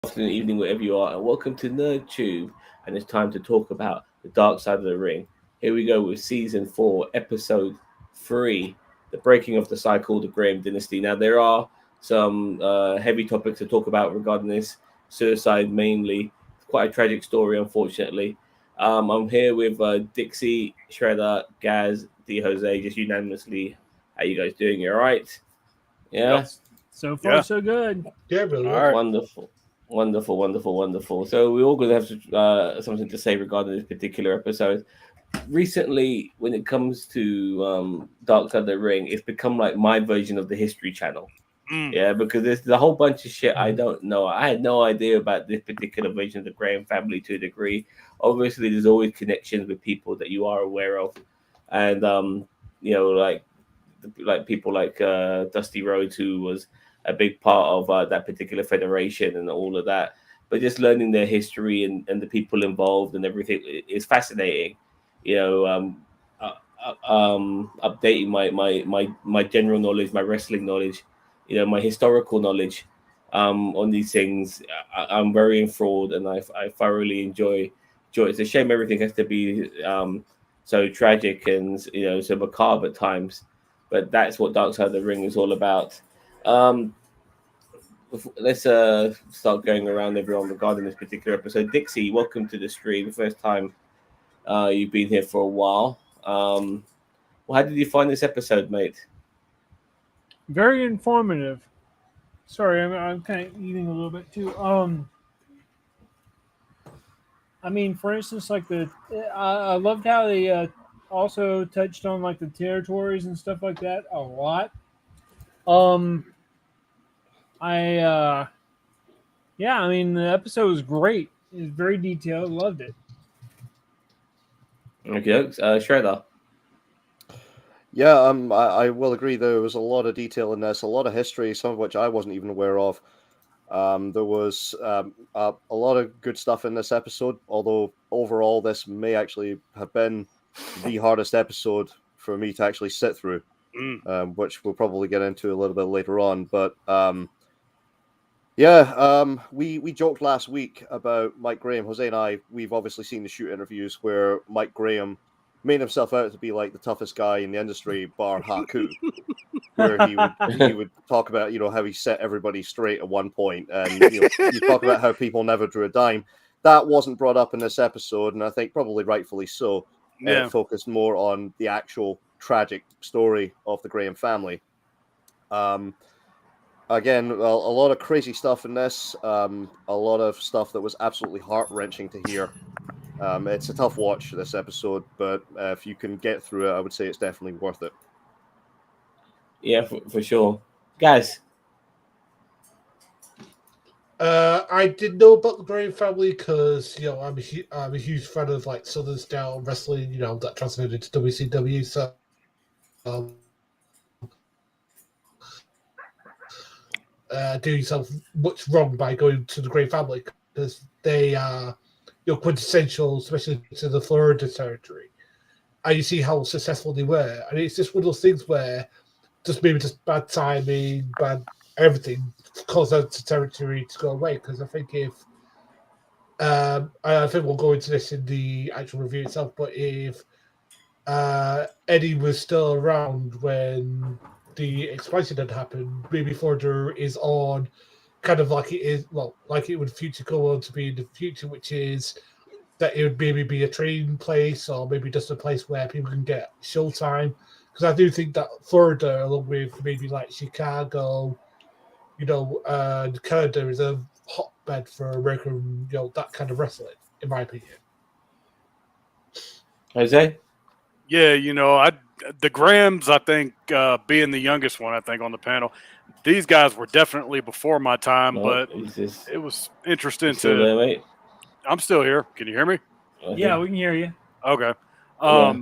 afternoon, evening, wherever you are, and welcome to NerdTube. And it's time to talk about the dark side of the ring. Here we go with season 4, episode 3, the breaking of the cycle, the Graham Dynasty. Now, there are some heavy topics to talk about regarding this suicide, mainly. It's quite a tragic story, unfortunately. I'm here with Dixie, Shredder, Gaz, D. Jose, just unanimously. How you guys doing? You all right? Yep. Yeah. So far, Yeah. so good. Yeah, really All well. right. Wonderful. Wonderful, wonderful, wonderful. So we're all going to have something to say regarding this particular episode. Recently, when it comes to Dark Side of the Ring, it's become like my version of the History Channel. Mm. Yeah, because there's a whole bunch of shit I Mhm. don't know. I had no idea about this particular version of the Graham family to a degree. Obviously, there's always connections with people that you are aware of, and you know, like people like Dusty Rhodes, who was a big part of that particular federation and all of that. But just learning their history and the people involved and everything is fascinating. You know, updating my general knowledge, my wrestling knowledge, you know, my historical knowledge on these things. I'm very enthralled and I thoroughly enjoy. It's a shame everything has to be so tragic and so macabre at times, but that's what Dark Side of the Ring is all about. Um, let's start going around everyone regarding this particular episode. Dixie, welcome to the stream. First time you've been here for a while. Well, how did you find this episode, mate? Very informative. Sorry, I'm kind of eating a little bit too. I mean, for instance, like I loved how they also touched on like the territories and stuff like that a lot. Um, I yeah, I mean the episode was great. It was very detailed. Loved it. Okay, Shredder. Yeah, I will agree. There was a lot of detail in this, a lot of history, some of which I wasn't even aware of. There was a lot of good stuff in this episode, although overall, this may actually have been the hardest episode for me to actually sit through, Mm. which we'll probably get into a little bit later on. But yeah, we joked last week about Mike Graham. Jose and I, we've obviously seen the shoot interviews where Mike Graham made himself out to be like the toughest guy in the industry, bar Haku, where he would talk about how he set everybody straight at one point, and you talk about how people never drew a dime. That wasn't brought up in this episode, and I think probably rightfully so. Yeah. It focused more on the actual tragic story of the Graham family. Again, a lot of crazy stuff in this. A lot of stuff that was absolutely heart wrenching to hear. It's a tough watch, this episode, but if you can get through it, I would say it's definitely worth it. Yeah, for sure, guys. I did know about the Graham family because I'm a huge fan of like Southern style wrestling. That translated to WCW. So doing yourself much wrong by going to the Graham family because they are quintessential, especially to the Florida territory. And you see how successful they were, and it's just one of those things where just bad timing, bad everything caused that territory to go away. Because I think if I think we'll go into this in the actual review itself, but if Eddie was still around when the expansion had happened, maybe Florida is on kind of like it is, well, like it would future go on to be in the future, which is that it would maybe be a training place or maybe just a place where people can get showtime. Because I do think that Florida, along with maybe like Chicago, Canada is a hotbed for American, that kind of wrestling, in my opinion. Jose. Yeah, the Grahams, I think, being the youngest one, I think, on the panel, these guys were definitely before my time, No, but he's just it was interesting he's still to. there, mate. I'm still here. Can you hear me? Yeah, Okay. we can hear you. Okay. Yeah.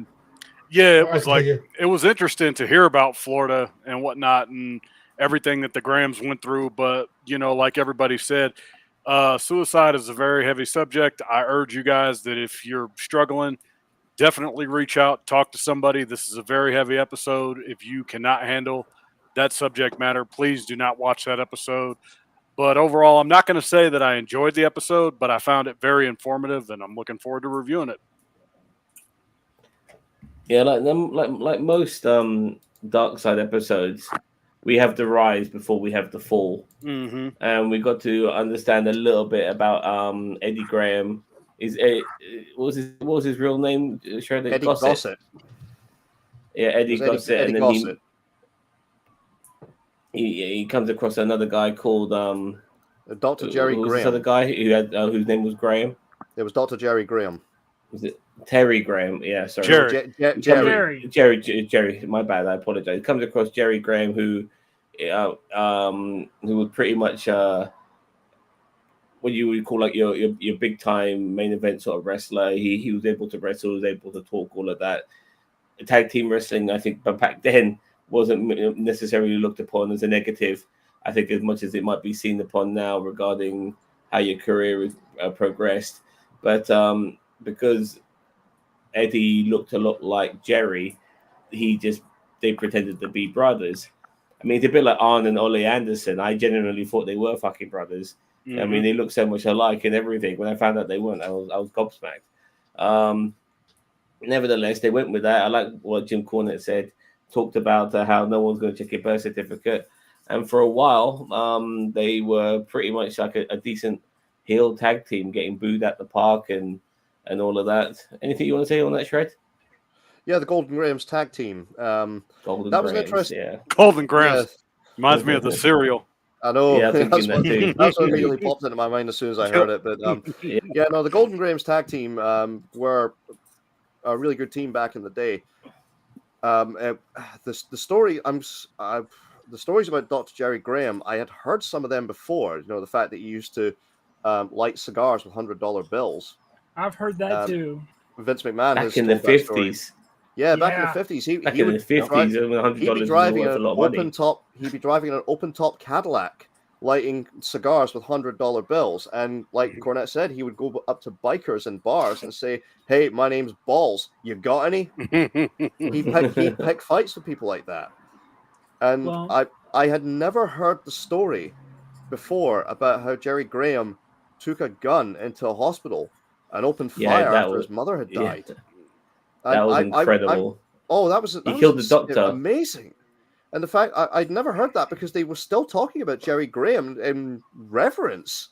Yeah, it I was can hear like you. it was interesting to hear about Florida and whatnot and everything that the Grahams went through. But like everybody said, suicide is a very heavy subject. I urge you guys that if you're struggling, definitely reach out, talk to somebody. This is a very heavy episode. If you cannot handle that subject matter, please do not watch that episode. But overall, I'm not going to say that I enjoyed the episode, but I found it very informative, and I'm looking forward to reviewing it. Yeah, like most Dark Side episodes, we have the rise before we have the fall, and we got to understand a little bit about Eddie Graham. What was his real name? Shredder? Eddie Gossett. Yeah, Eddie Gossett, Eddie and then Gossett. he comes across another guy called Dr. Jerry who was Graham. this other guy who had whose name was Graham? It was Dr. Jerry Graham. Was it Terry Graham? Yeah, sorry. Jerry. My bad. I apologize. He comes across Jerry Graham, who was pretty much what you would call like your big time main event sort of wrestler. He was able to wrestle, was able to talk, all of that. Tag team wrestling, I think, but back then wasn't necessarily looked upon as a negative. I think as much as it might be seen upon now regarding how your career has progressed, but because Eddie looked a lot like Jerry, they pretended to be brothers. I mean, it's a bit like Arn and Ole Anderson. I genuinely thought they were fucking brothers. I mean, they look so much alike and everything. When I found out they weren't, I was gobsmacked. Nevertheless, they went with that. I like what Jim Cornette said, talked about how no one's going to check your birth certificate. And for a while, they were pretty much like a decent heel tag team, getting booed at the park and all of that. Anything you want to say on that, Shred? Yeah, the Golden Grahams tag team. Golden that was Grahams, interesting. Yeah. Golden Grahams. Reminds me of the cereal. I know. Yeah, that's what immediately popped into my mind as soon as I heard it. But the Golden Grahams tag team were a really good team back in the day. The stories about Dr. Jerry Graham, I had heard some of them before. You know, the fact that he used to light cigars with $100 bills. I've heard that too. Vince McMahon back in the 50s. Yeah, back in the 50s. He would be driving an open top Cadillac, lighting cigars with $100 bills. And like Cornette said, he would go up to bikers and bars and say, "Hey, my name's Balls. You got any?" He'd pick fights with people like that. And I had never heard the story before about how Jerry Graham took a gun into a hospital and opened fire after his mother had died. Yeah. That was incredible. He killed the doctor. Amazing. And the fact I'd never heard that because they were still talking about Jerry Graham in reverence,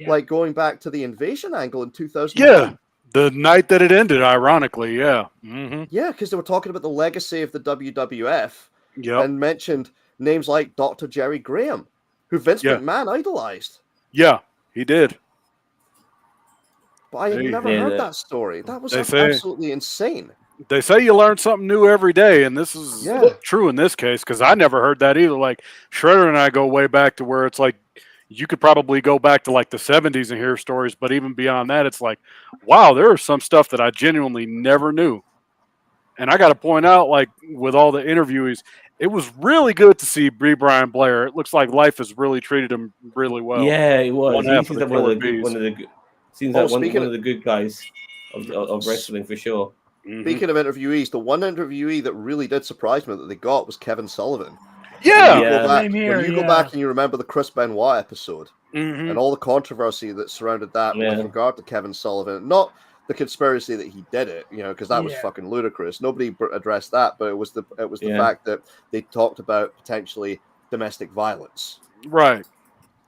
like going back to the invasion angle in 2001. Yeah, the night that it ended, ironically, yeah. Yeah, because they were talking about the legacy of the WWF and mentioned names like Dr. Jerry Graham, who Vince McMahon idolized. Yeah, he did. But I had never heard that story. That was absolutely insane. They say you learn something new every day, and this is true in this case because I never heard that either. Like Shredder and I go way back to where it's like you could probably go back to like the 70s and hear stories, but even beyond that, it's like, wow, there is some stuff that I genuinely never knew. And I got to point out, like with all the interviewees, it was really good to see B. Brian Blair. It looks like life has really treated him really well. Yeah, it was. One of the good guys of wrestling for sure. Speaking of interviewees, the one interviewee that really did surprise me that they got was Kevin Sullivan. Yeah, when you go back and you remember the Chris Benoit episode and all the controversy that surrounded that with regard to Kevin Sullivan, not the conspiracy that he did it, because that was fucking ludicrous. Nobody addressed that, but it was the fact that they talked about potentially domestic violence. Right.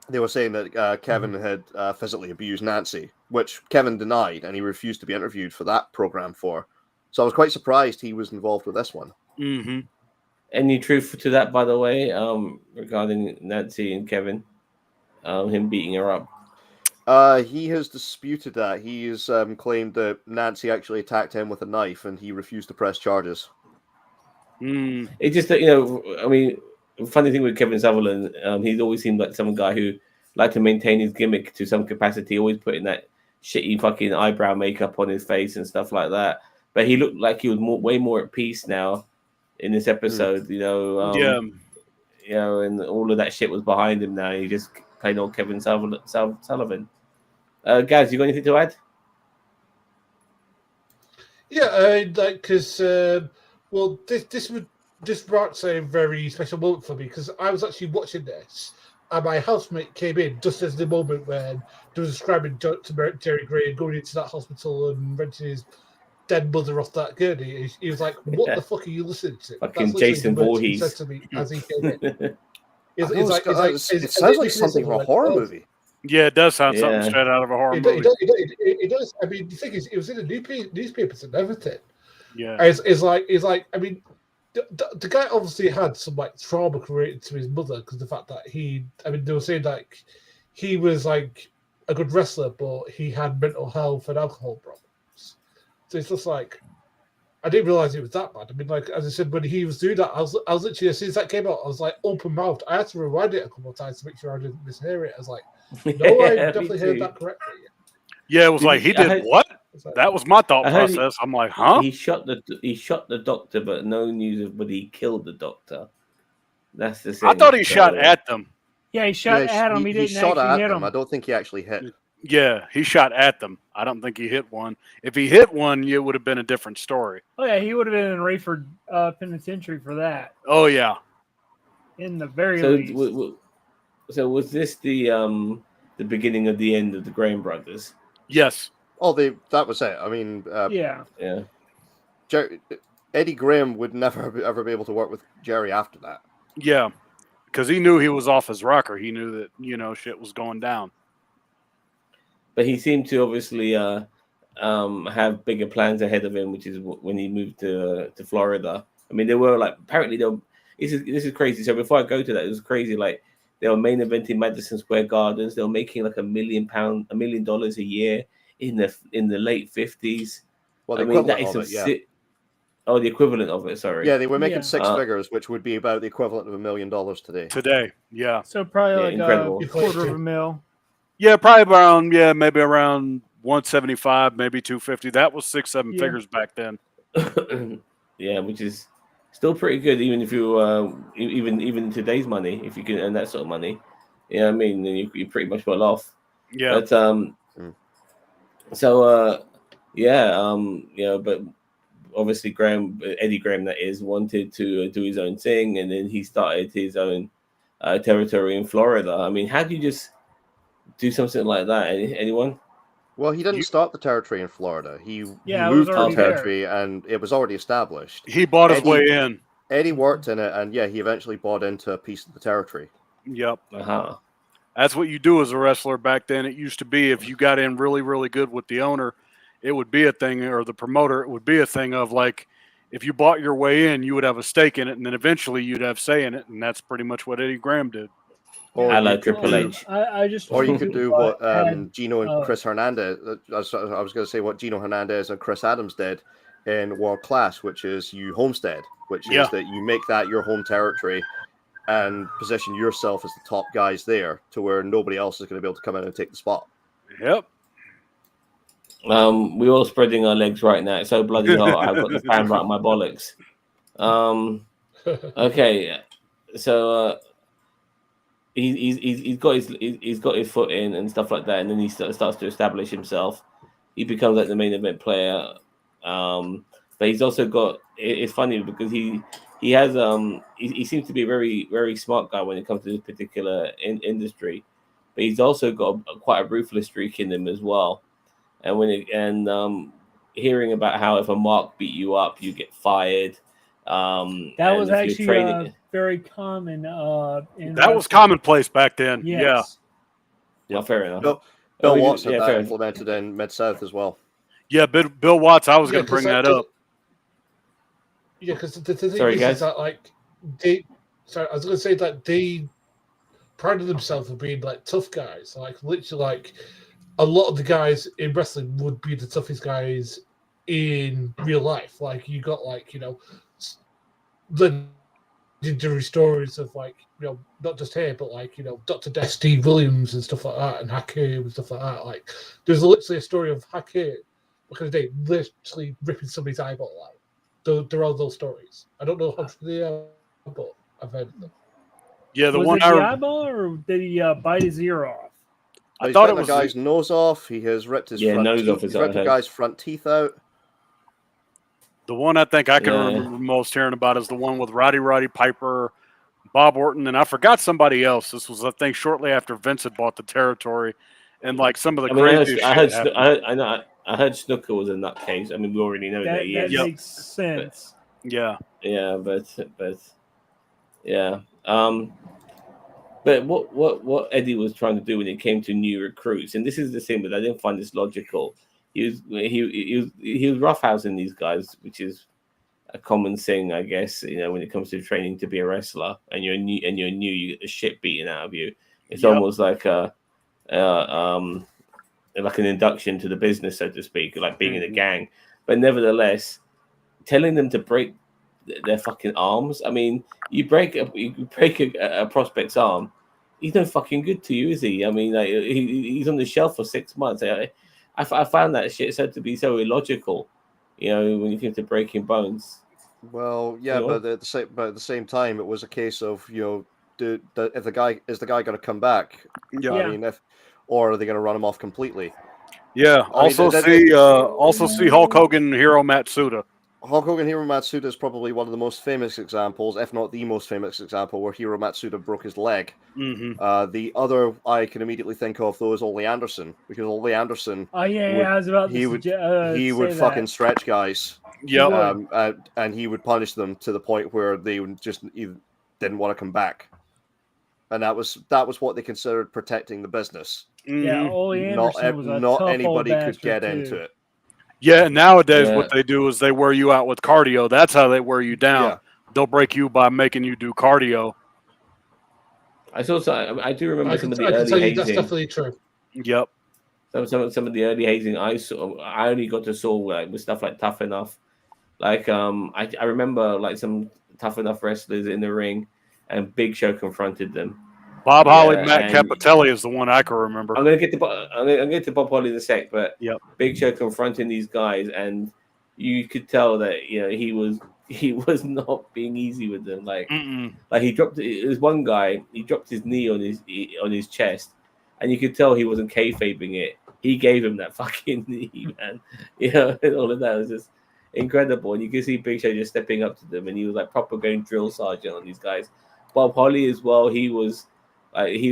They were saying that Kevin had physically abused Nancy, which Kevin denied, and he refused to be interviewed for that program for. So I was quite surprised he was involved with this one. Any truth to that, by the way, regarding Nancy and Kevin, him beating her up? He has disputed that. He has claimed that Nancy actually attacked him with a knife, and he refused to press charges. It's just that, I mean, funny thing with Kevin Sutherland, he's always seemed like some guy who liked to maintain his gimmick to some capacity, always putting that shitty fucking eyebrow makeup on his face and stuff like that. But he looked like he was way more at peace now in this episode, and all of that shit was behind him now. He just played old Kevin Sullivan. Gaz, you got anything to add? Yeah, because this marks a very special moment for me because I was actually watching this and my housemate came in just as the moment when they were describing to Jerry Gray going into that hospital and renting his dead mother off that gurney. He was like, "What the fuck are you listening to?" Fucking literally Jason the words he Voorhees. said to me as he came in. I know, it sounds like something from a horror movie. Yeah, it does sound something Yeah. straight out of a horror movie. It does. I mean, the thing is, it was in the newspapers and everything. Yeah. It's like. I mean, the guy obviously had some like trauma related to his mother because the fact that they were saying like he was like a good wrestler, but he had mental health and alcohol problems. So it's just like, I didn't realize it was that bad. I mean, like as I said, when he was doing that, I was literally, as soon as that came out, I was like open mouthed. I had to rewind it a couple of times to make sure I didn't mishear it. I was like, no, I definitely heard that correctly. Yeah, it was like he did what? That was my thought process. I'm like, huh? He shot the doctor, but no news of whether he killed the doctor. That's the thing. I thought he shot at them. Yeah, he shot at him. He didn't shot actually at hit them. him. I don't think he actually hit. Yeah, he shot at them. I don't think he hit one. If he hit one, it would have been a different story. Oh yeah, he would have been in Rayford Penitentiary for that. Oh yeah, in the very least. So was this the beginning of the end of the Graham brothers? Yes. Oh, that was it. I mean, yeah. Eddie Graham would never ever be able to work with Jerry after that. Yeah, because he knew he was off his rocker. He knew that shit was going down. But he seemed to obviously have bigger plans ahead of him, which is when he moved to Florida. I mean, they were like, apparently this is crazy. So before I go to that, it was crazy. Like they were main eventing Madison Square Gardens. They were making like $1 million a year in the late 50s. Well, the the equivalent of it. Sorry. Yeah, they were making six figures, which would be about the equivalent of $1 million today. Today, yeah. So probably incredible. A quarter of a mil. Yeah, probably around maybe around 175, maybe 250. That was 6-7 figures back then. Yeah, which is still pretty good, even if you even today's money, if you can earn that sort of money. Yeah, I mean, you pretty much well off. Yeah. But but obviously Eddie Graham, that is, wanted to do his own thing, and then he started his own territory in Florida. I mean, how do you just do something like that? Anyone? Well, he didn't start the territory in Florida. He moved to the territory, and it was already established. He bought his way in. Eddie worked in it, and he eventually bought into a piece of the territory. Yep. Uh-huh. That's what you do as a wrestler back then. It used to be if you got in really, really good with the owner, it would be a thing, or the promoter, it would be a thing of like, if you bought your way in, you would have a stake in it, and then eventually you'd have say in it, and that's pretty much what Eddie Graham did. Or I like Triple H. Or you could do what Gino and Chris Hernandez. I was going to say what Gino Hernandez and Chris Adams did in World Class, which is you homestead, which is that you make that your home territory and position yourself as the top guys there, to where nobody else is going to be able to come in and take the spot. Yep. We're all spreading our legs right now. It's so bloody hot. I've got the fan right on my bollocks. Okay, so he's got his foot in and stuff like that, and then he starts to establish himself. He becomes like the main event player. But he's also got. It's funny because he has he seems to be a very, very smart guy when it comes to this particular industry, but he's also got quite a ruthless streak in him as well. And hearing about how if a mark beat you up, you get fired. That was actually very common. That was commonplace back then. Yes. Yeah, fair enough. Bill Watts had that implemented in Mid-South as well. Yeah, Bill Watts. I was going to bring that up. Yeah, because the thing is that I was going to say that they prided themselves on being like tough guys. Like literally, like a lot of the guys in wrestling would be the toughest guys in real life. Like you got legendary stories of not just here, but Dr. Death, Steve Williams and stuff like that, and Haku and stuff like that. Like there's literally a story of Haku back in the day literally ripping somebody's eyeball out. There are those stories. I don't know how true they are, but I've heard of them. Yeah, was it the eyeball, or did he bite his ear off? I thought it was the guy's nose off. He has ripped his nose off. He's ripped the guy's front teeth out. The one I think I can remember most hearing about is the one with Roddy Piper, Bob Orton, and I forgot somebody else. This was, I think, shortly after Vince had bought the territory, and like some of the craziest shit happened. I heard Snooker was a nutcase. I mean, we already know that he That is. makes sense. Yeah. Yeah, but yeah. But what Eddie was trying to do when it came to new recruits, and this is the thing, but I didn't find this logical. He was roughhousing these guys, which is a common thing, I guess. You know, when it comes to training to be a wrestler, and you're new, you get the shit beaten out of you. It's almost like like an induction to the business, so to speak, like being in a gang. But nevertheless, telling them to break their fucking arms. I mean, you break a prospect's arm, he's no fucking good to you, is he? I mean, like he's on the shelf for 6 months. I found that shit said to be so illogical. You know, when you came to breaking bones. Well, yeah, but at the same time, it was a case of, you know, if the guy going to come back? Yeah. I mean, or are they going to run him off completely? Yeah. Also see Hulk Hogan and Hiro Matsuda. Hulk Hogan and Hiro Matsuda is probably one of the most famous examples, if not the most famous example, where Hiro Matsuda broke his leg. Mm-hmm. The other I can immediately think of, though, is Ole Anderson, because Ole Anderson. Oh yeah, I was about to he would fucking stretch guys. Yeah. And he would punish them to the point where they would just didn't want to come back. And that was what they considered protecting the business. Yeah, Ole Anderson was a not tough anybody old could get bastard, into it. Yeah, and nowadays what they do is they wear you out with cardio. That's how they wear you down. Yeah. They'll break you by making you do cardio. I do remember some of the I can early tell you hazing. that's definitely true. Yep. Some of the early hazing I only got to saw like with stuff like Tough Enough. Like I remember like some Tough Enough wrestlers in the ring, and Big Show confronted them. Bob Holly, Matt Capitelli is the one I can remember. I'm gonna get to Bob Holly in a sec, but Big Show confronting these guys, and you could tell that he was not being easy with them. Like he dropped. It was one guy. He dropped his knee on his chest, and you could tell he wasn't kayfabing it. He gave him that fucking knee, man. And all of that was just incredible. And you could see Big Show just stepping up to them, and he was like proper going drill sergeant on these guys. Bob Holly as well. He was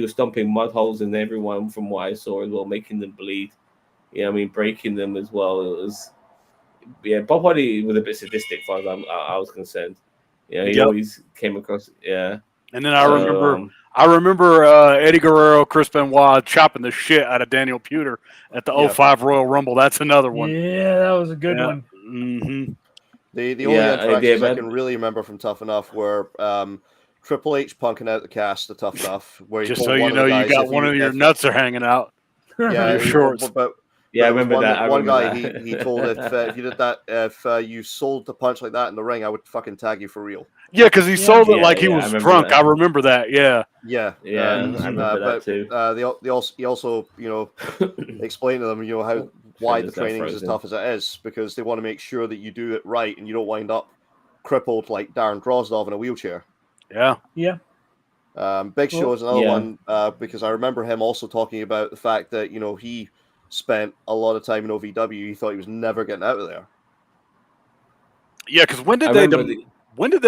stomping mud holes in everyone from what I saw as well, making them bleed. Breaking them as well. It was, Bob Holly was a bit sadistic as far as I was concerned. He always came across, And then I remember Eddie Guerrero, Chris Benoit chopping the shit out of Daniel Puder at the 05 Royal Rumble. That's another one. Yeah, that was a good one. Mm-hmm. The only interactions I can really remember from Tough Enough were Triple H punking out the cast of Tough Enough, where just so you know you got one of your nuts are hanging out. Yeah, your shorts. But I remember that. One guy he told if you did that, if you sold the punch like that in the ring, I would fucking tag you for real. Yeah, because he sold it like he was drunk. I remember that. Yeah. Yeah. I remember that too. He also explained to them why the training is as tough as it is, because they want to make sure that you do it right and you don't wind up crippled like Darren Drozdov in a wheelchair. Yeah. Yeah. Big Show is another one because I remember him also talking about the fact that he spent a lot of time in OVW. He thought he was never getting out of there. Yeah, because when did they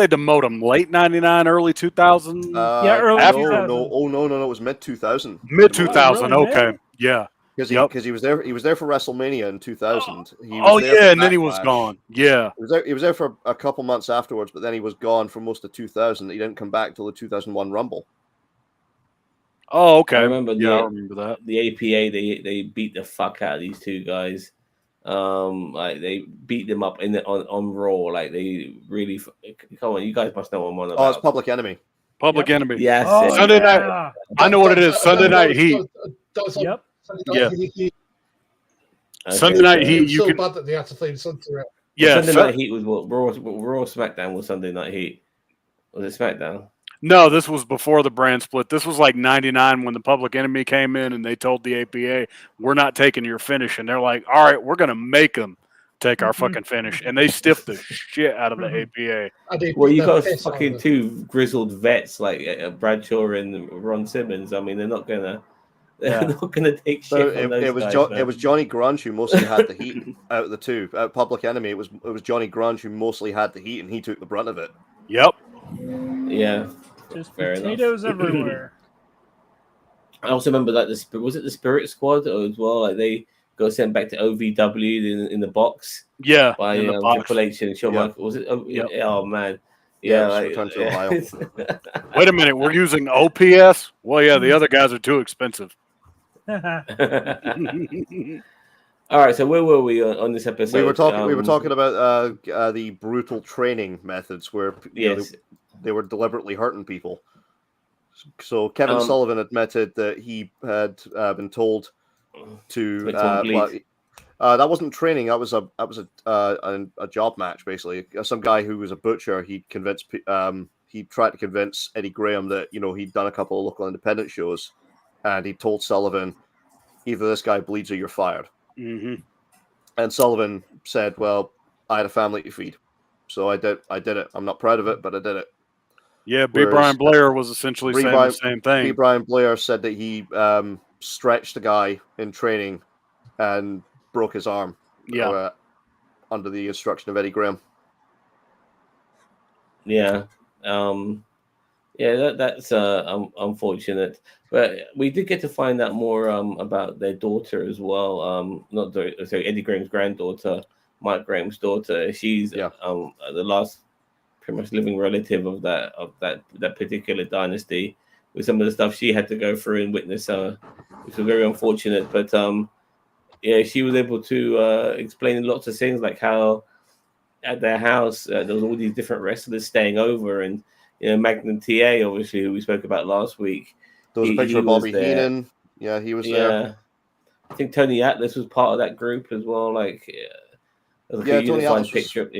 demote him? Late '99, early 2000? Early. No, it was mid 2000. Mid 2000. Okay. Yeah. Because he was there for WrestleMania in 2000. And then he was gone. Yeah, he was there for a couple months afterwards, but then he was gone for most of 2000. He didn't come back till the 2001 Rumble. Oh, okay. I remember that. The APA they beat the fuck out of these two guys. Like they beat them up on Raw. Like they really come on. You guys must know what I'm on about. Oh, it's Public Enemy. Public Enemy. Yes. Sunday night. I know what it is. Sunday Night Heat. Yep. Sunday Night Heat. You so bad that they had to flame Sunday. Yeah. Sunday Night Heat was what Raw. SmackDown was Sunday Night Heat. Was it SmackDown? No, this was before the brand split. This was like '99 when the Public Enemy came in and they told the APA, "We're not taking your finish," and they're like, "All right, we're gonna make them take our fucking finish," and they stiffed the shit out of the APA. Well, you got fucking two grizzled vets like Bradshaw and Ron Simmons. I mean, they're not gonna take shit from those guys. It was Johnny Grunge who mostly had the heat out of the two. At Public Enemy, it was Johnny Grunge who mostly had the heat, and he took the brunt of it. Yep. Yeah. Just Fair enough. potatoes everywhere. I also remember that was it the Spirit Squad as well? Like they got sent back to OVW in the box Yeah, by in the box. Triple H and Shawn Yeah. Michaels. Was it? Yep. Oh man, Yeah, yeah. it was like, Return to Ohio. Wait a minute, we're using OPS? Well, yeah, the other guys are too expensive. All right, so where were we on this episode? We were talking about the brutal training methods where Yes. they were deliberately hurting people. So Kevin Sullivan admitted that he had been told to make someone bleed. that wasn't training. That was a job match basically. Some guy who was a butcher. He tried to convince Eddie Graham that he'd done a couple of local independent shows, and he told Sullivan, either this guy bleeds or you're fired. Mm-hmm. And Sullivan said, "Well, I had a family to feed, so I did it. I'm not proud of it, but I did it." Yeah, B. Brian Blair was essentially saying the same thing. B. Brian Blair said that he stretched the guy in training and broke his arm. Yeah. Under the instruction of Eddie Graham. Yeah. That's unfortunate. But we did get to find out more about their daughter as well. Eddie Graham's granddaughter, Mike Graham's daughter. She's the last pretty much living relative of that particular dynasty, with some of the stuff she had to go through and witness, which was very unfortunate. But she was able to explain lots of things, like how at their house there was all these different wrestlers staying over, and Magnum TA, obviously, who we spoke about last week. There was a picture of Bobby Heenan. Yeah, he was there. I think Tony Atlas was part of that group as well. Tony Atlas picture.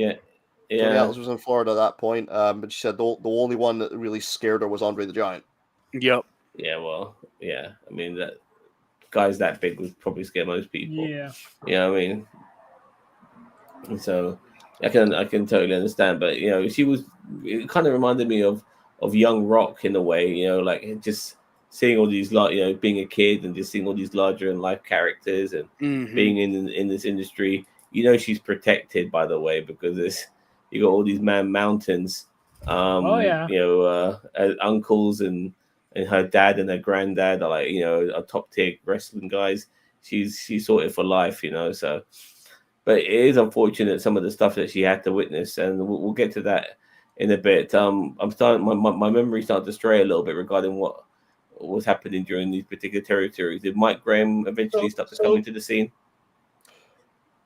Tony Atlas was in Florida at that point, but she said the only one that really scared her was Andre the Giant. Yep. Yeah, well, yeah. I mean, that guys that big would probably scare most people. Yeah. I mean, and so I can totally understand, but it kind of reminded me of young Rock in a way, like just seeing all these being a kid and just seeing all these larger than life characters and being in this industry. She's protected, by the way, because you got all these man mountains. Uncles and her dad and her granddad are are top tier wrestling guys. She's sorted for life, so. But it is unfortunate, some of the stuff that she had to witness, and we'll get to that in a bit. I'm starting my memory started to stray a little bit regarding what was happening during these particular territories. Did Mike Graham eventually start to come into the scene?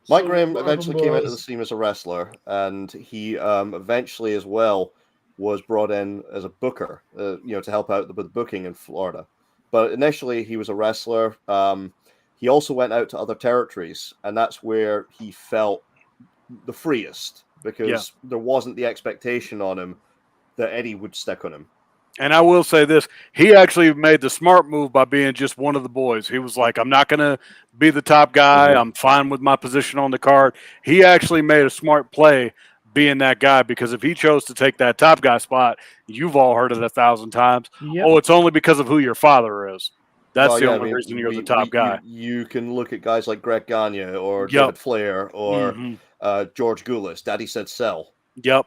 Mike Graham eventually came into the scene as a wrestler, and he eventually as well was brought in as a booker, to help out with the booking in Florida. But initially he was a wrestler. He also went out to other territories, and that's where he felt the freest, because there wasn't the expectation on him that Eddie would stick on him. And I will say this, he actually made the smart move by being just one of the boys. He was like, I'm not going to be the top guy. I'm fine with my position on the card. He actually made a smart play being that guy, because if he chose to take that top guy spot, you've all heard it 1,000 times. Yep. Oh, it's only because of who your father is. That's the only reason you're the top guy. You can look at guys like Greg Gagne or David Flair or George Goulas. Daddy said sell. Yep.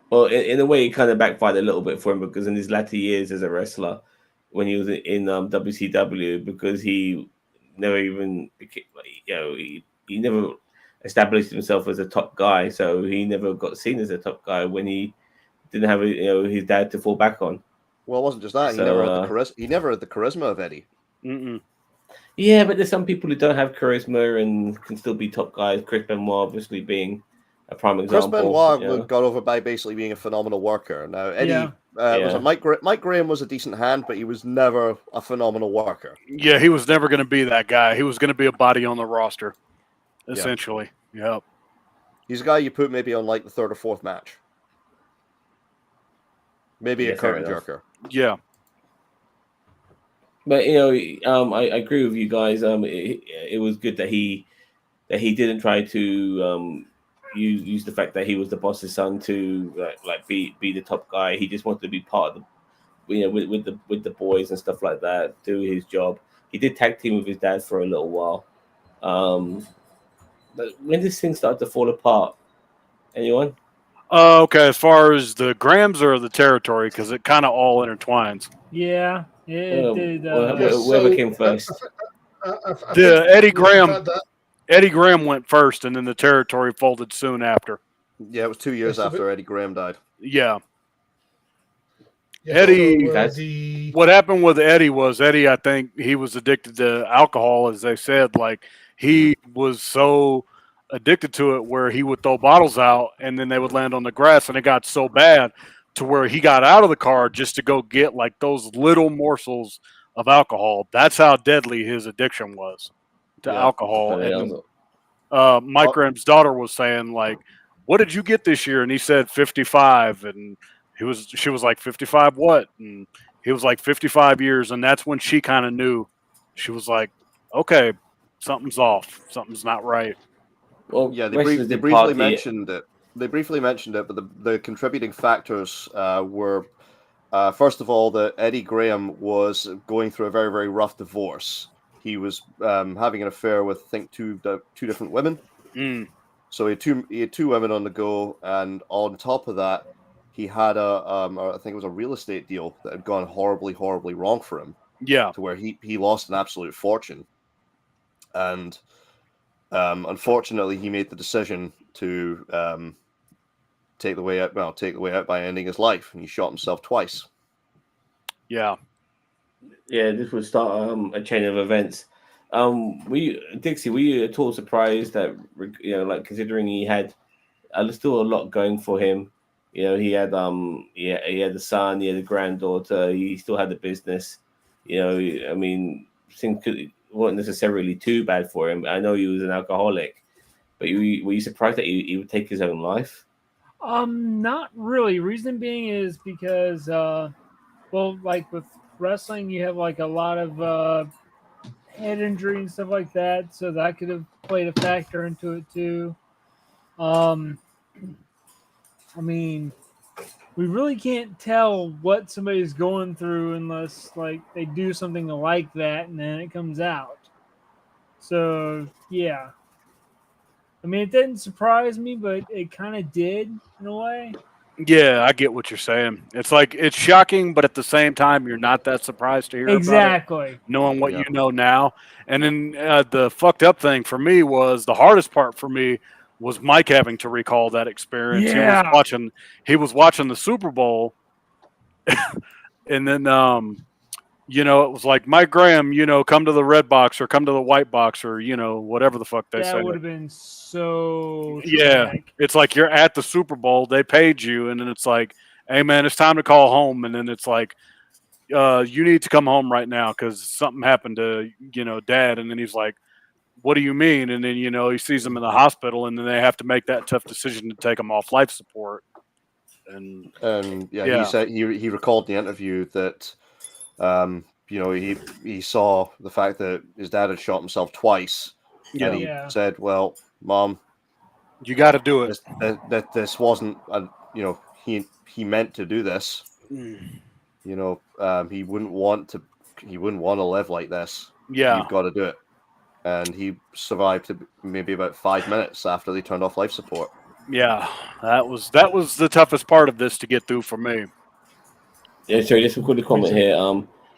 Well, in a way, it kind of backfired a little bit for him, because in his latter years as a wrestler, when he was in WCW, because he never even became, he never established himself as a top guy, so he never got seen as a top guy when he didn't have his dad to fall back on. Well, it wasn't just that. He never had the charisma of Eddie. Yeah, but there's some people who don't have charisma and can still be top guys. Chris Benoit, obviously, being a prime example. Chris Benoit got over by basically being a phenomenal worker. Now, Eddie Mike Graham was a decent hand, but he was never a phenomenal worker. Yeah, he was never going to be that guy. He was going to be a body on the roster, essentially. Yep. He's a guy you put maybe on like the third or fourth match. Maybe a curtain jerker. Yeah. But I agree with you guys. It was good that he didn't try to use the fact that he was the boss's son to be the top guy. He just wanted to be part of the with the boys and stuff like that, do his job. He did tag team with his dad for a little while. But when this thing started to fall apart, anyone? Okay, as far as the grams or the territory, because it kind of all intertwines. Yeah, it did. Whoever came first. I The think Eddie with the Graham, fact that- Eddie Graham went first, and then the territory folded soon after. Yeah, it was 2 years Yes, after Eddie Graham died. Yeah, yeah, Eddie- so, That's- the what happened with Eddie was Eddie, I think he was addicted to alcohol, as they said. Like he was so addicted to it where he would throw bottles out and then they would land on the grass, and it got so bad to where he got out of the car just to go get like those little morsels of alcohol. That's how deadly his addiction was to Yeah. alcohol. Yeah, And Mike Graham's daughter was saying like, "What did you get this year?" And he said 55, and she was like 55 what? And he was like 55 years, and that's when she kind of knew. She was like, "Okay, something's off. Something's not right." Well, Yeah, they wrestlers briefly did party. mentioned it. They briefly mentioned it, but the contributing factors were, first of all, that Eddie Graham was going through a very, very rough divorce. He was having an affair with, I think, two different women. Mm, So he had two women on the go, and on top of that, he had I think it was a real estate deal that had gone horribly, horribly wrong for him, yeah, to where he lost an absolute fortune, and unfortunately, he made the decision to take the way out. Well, take the way out by ending his life, and he shot himself twice. yeah, Yeah, this would start a chain of events. Dixie, were you at all surprised that like considering he had still a lot going for him? He had he had a son, he had a granddaughter, he still had the business. I mean, things weren't necessarily too bad for him. I know he was an alcoholic, but were you surprised that he would take his own life? Not really. Reason being is because, well, like with wrestling, you have like a lot of head injury and stuff like that, so that could have played a factor into it too. I mean, we really can't tell what somebody's going through unless like they do something like that and then it comes out. So yeah, I mean, it didn't surprise me, but it kind of did in a way. yeah. I get what you're saying. It's like it's shocking, but at the same time, you're not that surprised to hear about it, Exactly. knowing what Yeah. you know now. And then the fucked up thing for me was the hardest part for me was Mike having to recall that experience. Yeah. He was watching the Super Bowl, and then it was like Mike Graham, come to the red box or come to the white box or whatever the fuck they That said. would have been so Yeah, traumatic. it's like you're at the Super Bowl, they paid you, and then it's like, hey man, it's time to call home, and then it's like, you need to come home right now because something happened to dad, and then he's like, what do you mean? And then he sees him in the hospital, and then they have to make that tough decision to take him off life support. And Yeah, he said he recalled in the interview that he saw the fact that his dad had shot himself twice, and he Yeah. said, "Well, Mom, you got to do it. this wasn't he meant to do this. Mm. He wouldn't want to live like this. Yeah, You've got to do it." And he survived to maybe about 5 minutes after they turned off life support. yeah, that was the toughest part of this to get through for me. Yeah, sorry, just a quick comment here.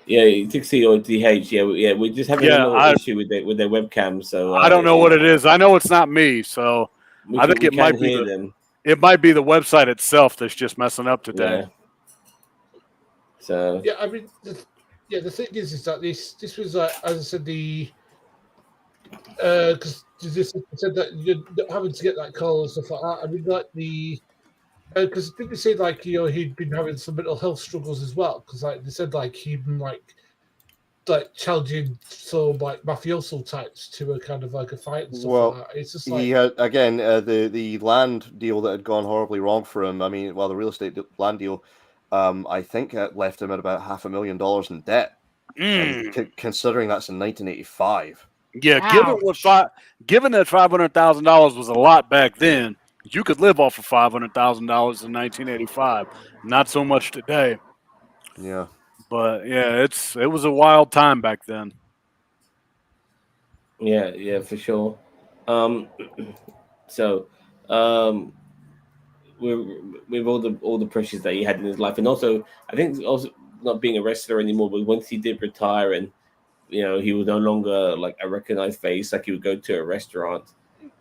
Yeah, Dixie or DH. Yeah, we're just having a little issue with their webcam. So I don't know what it is. I know it's not me, so I think it might be them. It might be the website itself that's just messing up today. Yeah. So yeah, I mean, the thing is that this was as I said, because this said that you're having to get that call and stuff like that. I mean, like because didn't they say like he'd been having some mental health struggles as well? Because like they said like he'd been like challenging some like mafioso types to a kind of like a fight and stuff like that. It's just like he had again the land deal that had gone horribly wrong for him. I mean, the real estate land deal, I think it left him at about $500,000 in debt. And considering that's in 1985. Yeah, given that $500,000 was a lot back then, you could live off of $500,000 in 1985. Not so much today. Yeah, but yeah, it was a wild time back then. Yeah, for sure. So, with all the pressures that he had in his life, and also I think also not being a wrestler anymore, but once he did retire and he was no longer like a recognized face, like he would go to a restaurant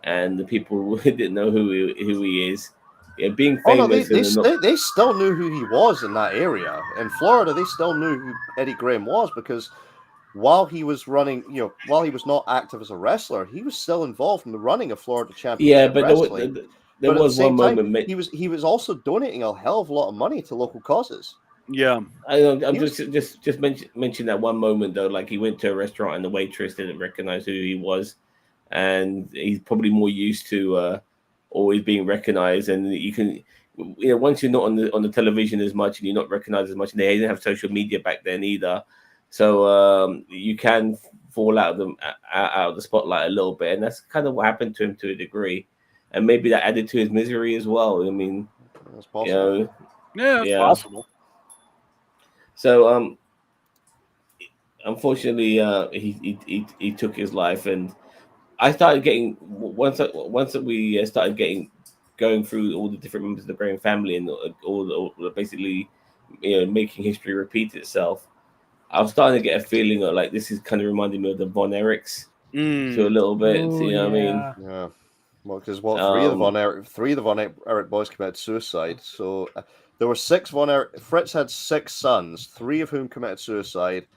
and the people didn't know who he is. Yeah, being Oh no, famous they still knew who he was in that area. In Florida, they still knew who Eddie Graham was because while he was running, while he was not active as a wrestler, he was still involved in the running of Florida Championship but Wrestling. there But at the was same one time, moment he was also donating a hell of a lot of money to local causes. Yeah, I'm just mention that one moment though. Like he went to a restaurant and the waitress didn't recognize who he was, and he's probably more used to always being recognized. And you can, once you're not on the television as much and you're not recognized as much, and they didn't have social media back then either, so you can fall out of the spotlight a little bit, and that's kind of what happened to him to a degree, and maybe that added to his misery as well. I mean, That's possible. yeah, it's possible. So unfortunately, he took his life, and I started getting once we started going through all the different members of the Graham family and all basically, making history repeat itself. I was starting to get a feeling of like this is kind of reminding me of the Von Erichs to a little bit. Ooh, You know what I mean? Yeah. Well, because three of the Von Erich boys committed suicide. So there were six Von Erich. Fritz had six sons, three of whom committed suicide.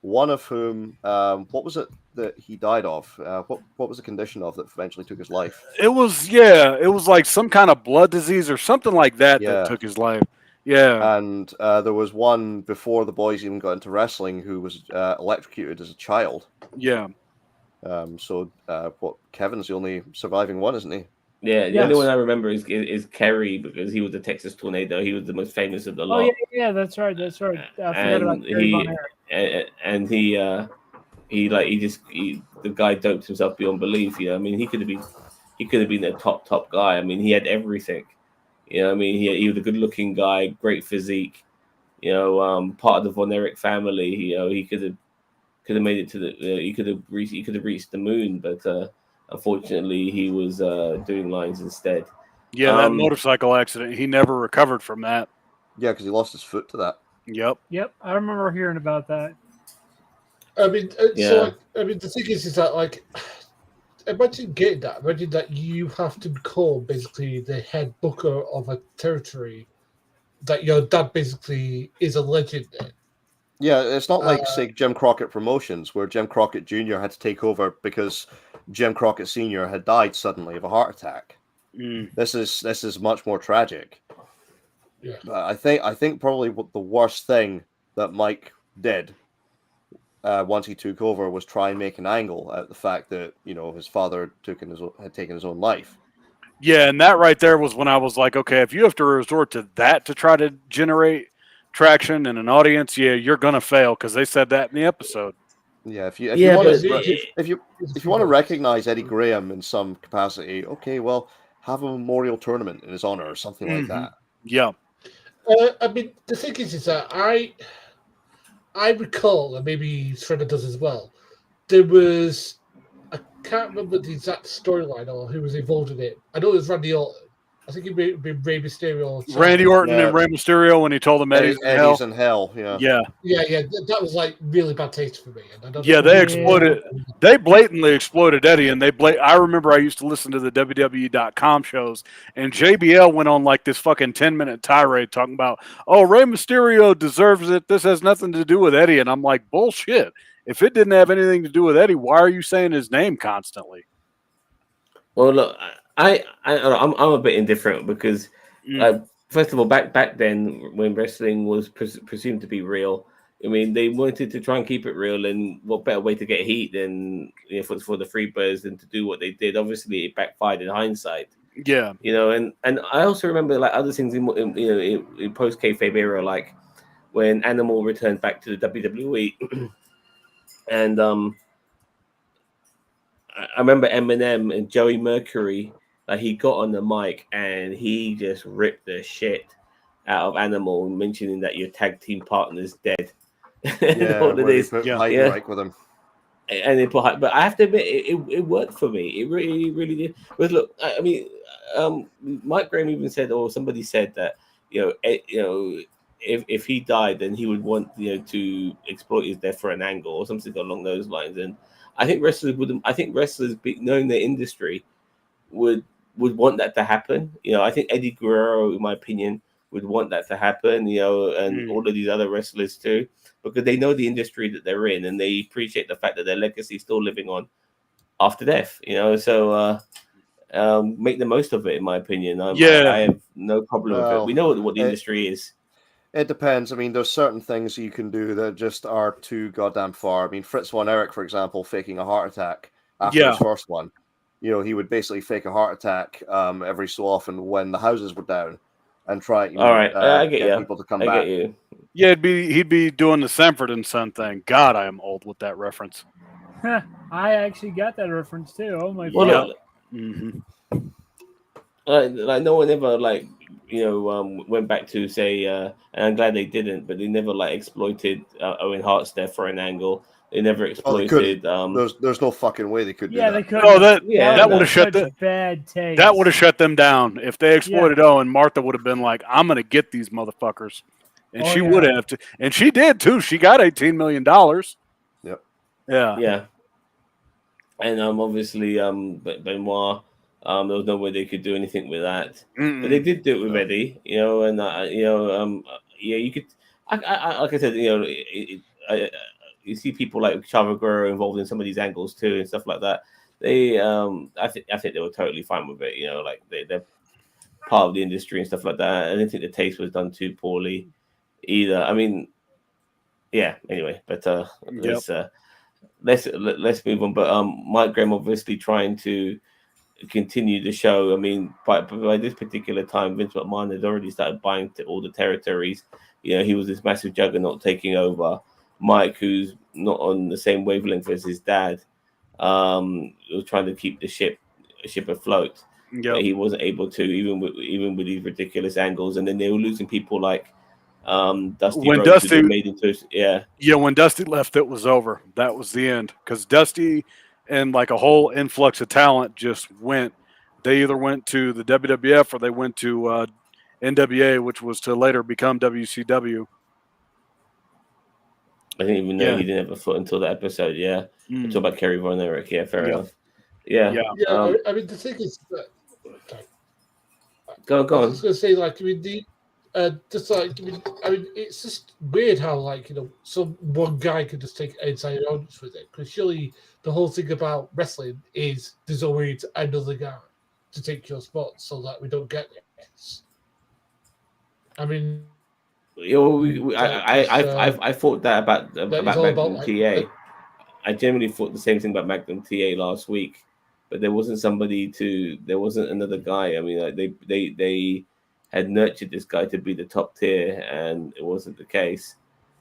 One of whom, what was it that he died of? What was the condition of that eventually took his life? It was like some kind of blood disease or something like that that took his life. Yeah. And there was one before the boys even got into wrestling who was electrocuted as a child. Yeah. So Kevin's the only surviving one, isn't he? Yeah, the only one I remember is Kerry because he was the Texas Tornado. He was the most famous of the lot. Oh yeah, that's right. I forgot about Kerry Von Erich. And the guy doped himself beyond belief. I mean, he could have been a top guy. I mean, he had everything. I mean, he was a good-looking guy, great physique. Part of the Von Erich family. He could have made it to the. He could have reached the moon, but unfortunately, he was doing lines instead. Yeah, that motorcycle accident. He never recovered from that. Yeah, because he lost his foot to that. Yep. I remember hearing about that. I mean, so the thing is that like, imagine getting that. Imagine that you have to become basically the head booker of a territory that your dad basically is a legend in. Yeah, it's not like say Jim Crockett Promotions, where Jim Crockett Jr. had to take over because Jim Crockett Sr. had died suddenly of a heart attack. This is much more tragic. Yeah, I think probably what the worst thing that Mike did once he took over was try and make an angle at the fact that his father had taken his own life. Yeah, and that right there was when I was like, okay, if you have to resort to that to try to generate traction and an audience, you're gonna fail because they said that in the episode. Yeah, if you want to recognize Eddie Graham in some capacity, okay, well, have a memorial tournament in his honor or something like that. Yeah. I mean, the thing is that I recall, and maybe Shredder does as well. There was, I can't remember the exact storyline or who was involved in it. I know it was Randy Orton. I think it would be Rey Mysterio. Randy Orton and Rey Mysterio when he told them Eddie's in hell. Yeah. That was like really bad taste for me. And they exploited. They blatantly exploited Eddie, and I remember I used to listen to the WWE.com shows, and JBL went on like this fucking 10-minute tirade talking about, oh, Rey Mysterio deserves it. This has nothing to do with Eddie, and I'm like, bullshit. If it didn't have anything to do with Eddie, why are you saying his name constantly? Well, look, I'm a bit indifferent because, first of all, back then when wrestling was presumed to be real, I mean, they wanted to try and keep it real, and what better way to get heat than for the Freebirds than to do what they did? Obviously, it backfired in hindsight. Yeah, and I also remember like other things in post kayfabe era, like when Animal returned back to the WWE, and I remember Eminem and Joey Mercury. Like he got on the mic and he just ripped the shit out of Animal, mentioning that your tag team partner's dead. Yeah, what it is. With him. And they put, but I have to admit, it worked for me. It really, really did. But look, I mean, Mike Graham even said, or somebody said that if he died, then he would want to exploit his death for an angle or something along those lines. And I think wrestlers wouldn't. I think wrestlers, knowing their industry, would want that to happen. I think Eddie Guerrero, in my opinion, would want that to happen. And all of these other wrestlers too, because they know the industry that they're in, and they appreciate the fact that their legacy is still living on after death. So make the most of it, in my opinion. I have no problem with it. We know what the industry is. It depends. I mean, there's certain things you can do that just are too goddamn far. I mean, Fritz von Erich, for example, faking a heart attack after his first one. He would basically fake a heart attack every so often when the houses were down and try to get people to come back. Get you. Yeah, he'd be doing the Sanford and Son thing. God, I am old with that reference. I actually got that reference too. Oh my god! Mm-hmm. Like no one ever went back to say, and I'm glad they didn't, but they never exploited Owen Hart's death for an angle. They never exploited. There's no fucking way they could. Yeah, do that. they could. Oh, that would have shut them. Bad taste. That would have shut them down if they exploited Owen. Martha would have been like, "I'm gonna get these motherfuckers," and she would have to, and she did too. She got $18 million. Yep. Yeah. And obviously, Benoit. There was no way they could do anything with that, but they did do it with Eddie. And you could. I like I said, you see people like Chavo Guerrero involved in some of these angles too and stuff like that. They, I think they were totally fine with it. They're part of the industry and stuff like that. I didn't think the taste was done too poorly either. I mean, yeah. Anyway, but let's move on. But Mike Graham obviously trying to continue the show. I mean, by this particular time, Vince McMahon had already started buying all the territories. He was this massive juggernaut taking over. Mike, who's not on the same wavelength as his dad, was trying to keep the ship afloat. Yep. But he wasn't able to, even with these ridiculous angles. And then they were losing people like Dusty when Rhodes, Dusty made into when Dusty left, it was over. That was the end, because Dusty and a whole influx of talent just went. They either went to the WWF or they went to NWA, which was to later become WCW. I didn't even know he didn't have a foot until that episode. Yeah, talk about Kerry Von Erich. Yeah, fair enough. Yeah. I mean, the thing is that. Go on. I was going to say, it's just weird how, some one guy could just take inside audience with it. Because surely the whole thing about wrestling is there's always another guy to take your spot, so that we don't get this. I mean, I thought that about Magnum TA. I generally thought the same thing about Magnum TA last week, but there wasn't there wasn't another guy. I mean, they had nurtured this guy to be the top tier, and it wasn't the case.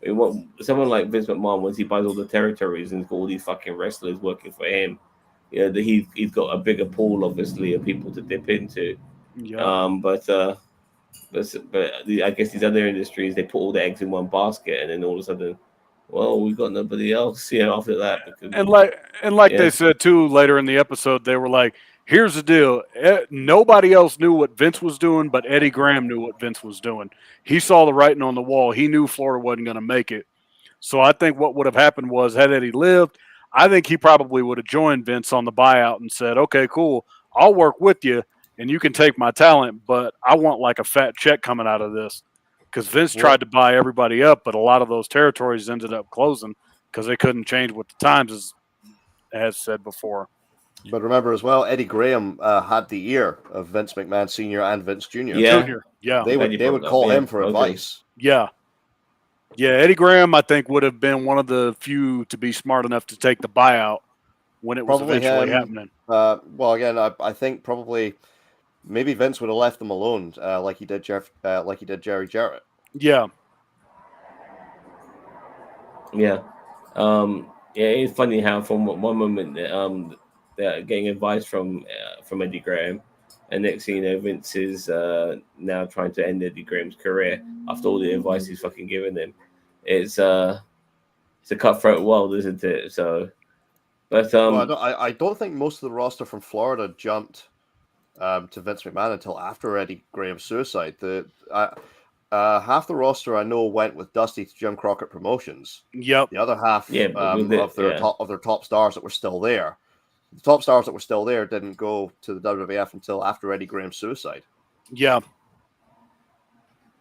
I mean, someone like Vince McMahon, once he buys all the territories and he's got all these fucking wrestlers working for him, he's got a bigger pool, obviously, of people to dip into. Yeah. But I guess these other industries, they put all the eggs in one basket, and then all of a sudden, well, we've got nobody else, after that. They said too later in the episode, they were like, "Here's the deal: nobody else knew what Vince was doing, but Eddie Graham knew what Vince was doing. He saw the writing on the wall. He knew Florida wasn't going to make it. So I think what would have happened was, had Eddie lived, I think he probably would have joined Vince on the buyout and said, "Okay, cool, I'll work with you, and you can take my talent, but I want a fat check coming out of this." Because Vince tried to buy everybody up, but a lot of those territories ended up closing because they couldn't change with the times, as said before. But remember as well, Eddie Graham had the ear of Vince McMahon Sr. and Vince Jr. Yeah. They would call him for advice. Yeah. Yeah, Eddie Graham, I think, would have been one of the few to be smart enough to take the buyout when it was eventually happening. Well, again, I think probably maybe Vince would have left them alone, like he did Jerry Jarrett. Yeah. Yeah. It's funny how from one moment they're getting advice from Eddie Graham, and next thing you know, Vince is now trying to end Eddie Graham's career after all the advice he's fucking given him. It's a cutthroat world, isn't it? So, but I don't think most of the roster from Florida jumped to Vince McMahon until after Eddie Graham's suicide. Half the roster I know went with Dusty to Jim Crockett Promotions. Yep. The other half but of their top stars that were still there. The top stars that were still there didn't go to the WWF until after Eddie Graham's suicide. Yeah.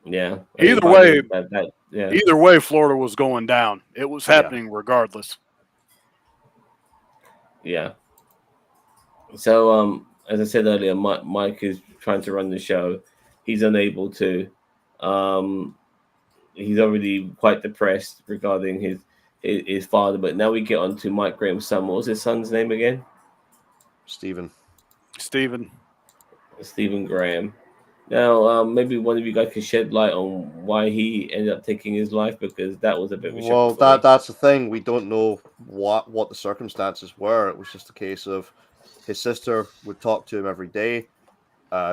Yeah. Either way, Florida was going down. It was happening regardless. Yeah. So, as I said earlier, Mike is trying to run the show. He's unable to. He's already quite depressed regarding his father. But now we get on to Mike Graham's son. What was his son's name again? Stephen Graham. Now, maybe one of you guys could shed light on why he ended up taking his life, because that was a bit of a shock. Well, that's the thing. We don't know what the circumstances were. It was just a case of his sister would talk to him every day.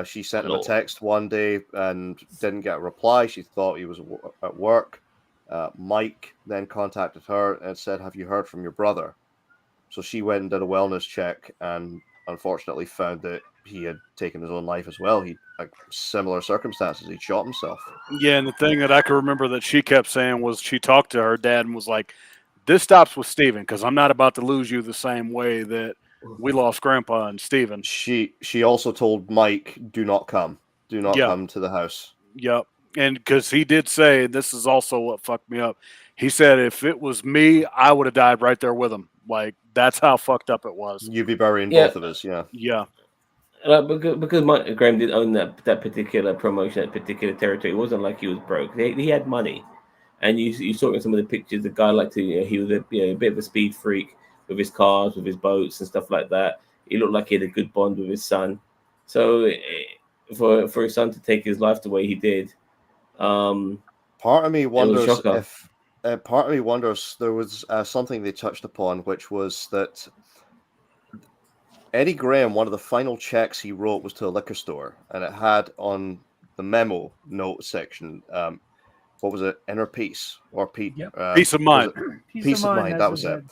She sent him a text one day and didn't get a reply. She thought he was at work. Mike then contacted her and said, "Have you heard from your brother?" So she went and did a wellness check and unfortunately found that he had taken his own life as well. He had similar circumstances. He shot himself. Yeah, and the thing that I can remember that she kept saying was she talked to her dad and was like, "This stops with Steven, because I'm not about to lose you the same way that we lost Grandpa and Steven." She also told Mike, "Do not come. Do not come to the house." Yep. And because he did say, this is also what fucked me up. He said, if it was me, I would have died right there with him. Like, that's how fucked up it was. You'd be burying both of us, yeah. Yeah. Because Mike Graham did own that particular promotion, that particular territory. It wasn't like he was broke. He had money, and you saw in some of the pictures, the guy liked to, he was a bit of a speed freak with his cars, with his boats and stuff like that. He looked like he had a good bond with his son. So for his son to take his life the way he did, part of me wonders there was something they touched upon, which was that Eddie Graham, one of the final checks he wrote was to a liquor store, and it had on the memo note section, what was it? Inner peace or peace of mind. Peace of mind. That was it.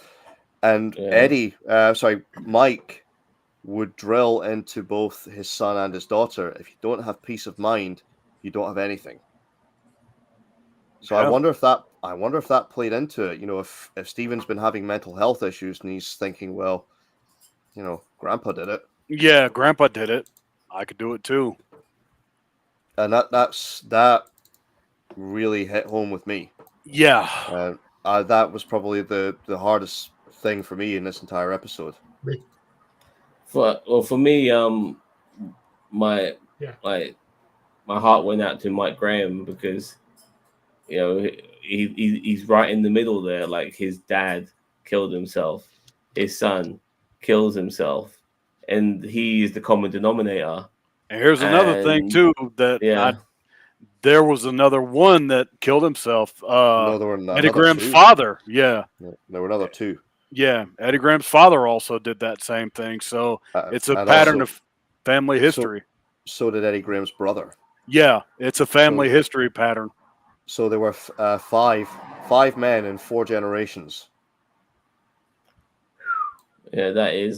And Mike would drill into both his son and his daughter. If you don't have peace of mind, you don't have anything. So I wonder if that played into it. If Steven's been having mental health issues and he's thinking, well, Grandpa did it. Yeah, Grandpa did it. I could do it too. And that really hit home with me. Yeah. That was probably the hardest thing for me in this entire episode. For me, my heart went out to Mike Graham, because he's right in the middle there. Like, his dad killed himself, his son kills himself, and he is the common denominator. And here's another thing too, that there was another one that killed himself. No, there were Eddie Graham's father. Yeah, there were another two. Yeah, Eddie Graham's father also did that same thing. So it's a pattern of family history. So did Eddie Graham's brother. Yeah, it's a family history pattern. So there were five men in 4 generations. Yeah, that is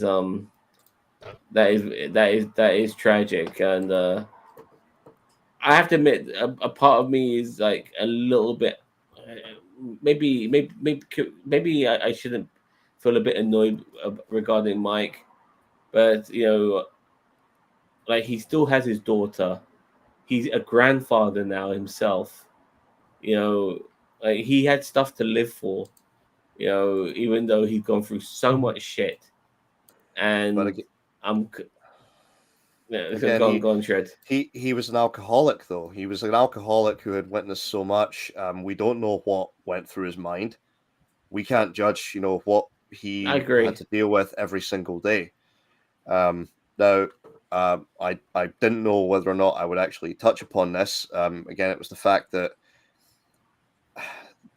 tragic, and I have to admit, a part of me is like a little bit, maybe I shouldn't feel a bit annoyed regarding Mike, but like, he still has his daughter. He's a grandfather now himself. Like, he had stuff to live for. Even though he's gone through so much shit, and go on, Shred. He was an alcoholic, though. He was an alcoholic who had witnessed so much. We don't know what went through his mind. We can't judge, what he had to deal with every single day. Now, I didn't know whether or not I would actually touch upon this. Again, it was the fact that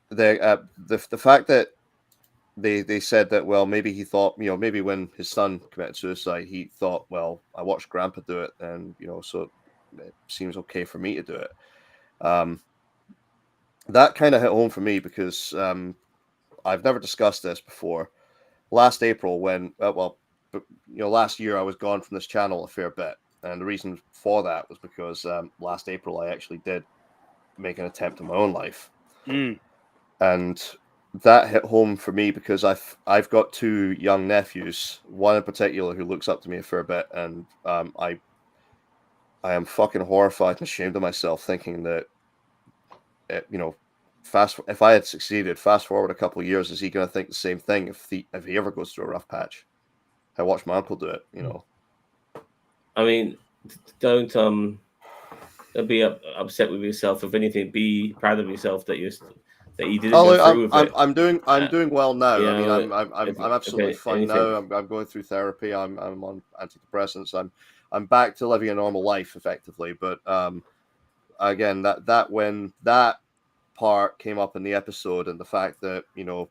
the fact that they said that, well, maybe he thought, maybe when his son committed suicide, he thought, well, I watched Grandpa do it, and so it seems okay for me to do it. That kind of hit home for me, because I've never discussed this before. Last April, when last year I was gone from this channel a fair bit. And the reason for that was because last April I actually did make an attempt on my own life. And that hit home for me because I've got two young nephews, one in particular who looks up to me a fair bit, and I am fucking horrified and ashamed of myself thinking that, if I had succeeded, fast forward a couple of years, is he going to think the same thing if he ever goes through a rough patch? I watched my uncle do it, I mean, don't be upset with yourself. If anything, be proud of yourself that you didn't go through with it. I'm doing well now. you I mean, know, I'm absolutely fine anything. now. I'm going through therapy. I'm on antidepressants. I'm back to living a normal life effectively. But again, that when that part came up in the episode, and the fact that the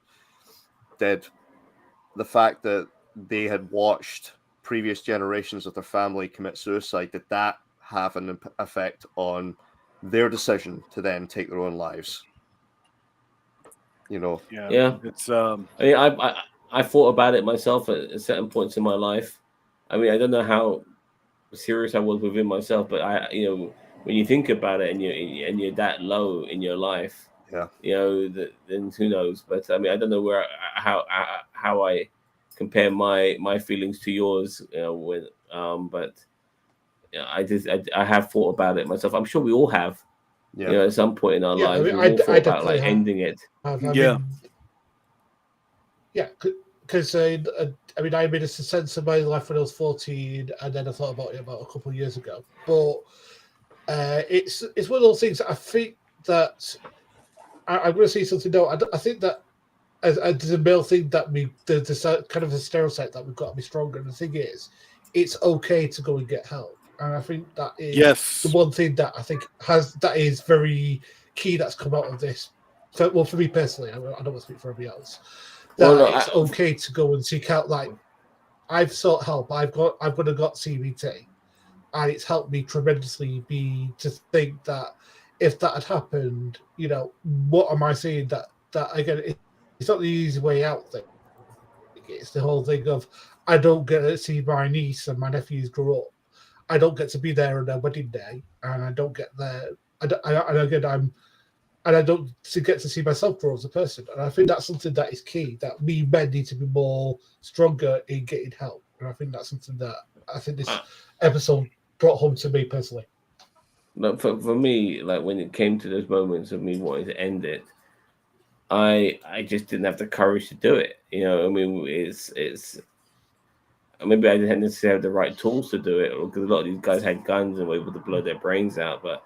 fact that they had watched previous generations of their family commit suicide, did that have an effect on their decision to then take their own lives? Yeah. It's I mean, I thought about it myself at certain points in my life. I mean, I don't know how serious I was within myself, but when you think about it and you're that low in your life, then who knows? But I mean, I don't know how I compare my feelings to yours. But I have thought about it myself. I'm sure we all have. At some point in our lives, we all thought about like ending it. Because I mean, I made a sense of my life when I was 14, and then I thought about it about a couple of years ago. But it's one of those things that I think that I'm going to say something. No, I think that as a male thing that there's kind of a stereotype that we've got to be stronger. And the thing is, it's okay to go and get help. And I think that is the one thing that I think that is very key that's come out of this. For me personally, I don't want to speak for everybody else. It's okay to go and seek out. Like, I've sought help. I've got CBT, and it's helped me tremendously. To think that if that had happened, what am I saying? That again, it's not the easy way out thing. It's the whole thing of I don't get to see my niece and my nephews grow up. I don't get to be there on their wedding day, and I don't get there. I don't get to see myself grow as a person. And I think that's something that is key, that we men need to be more stronger in getting help. And I think that's something that I think this episode brought home to me personally. But for me, like when it came to those moments of me wanting to end it, I just didn't have the courage to do it. I mean, it's maybe I didn't necessarily have the right tools to do it, because a lot of these guys had guns and were able to blow their brains out. But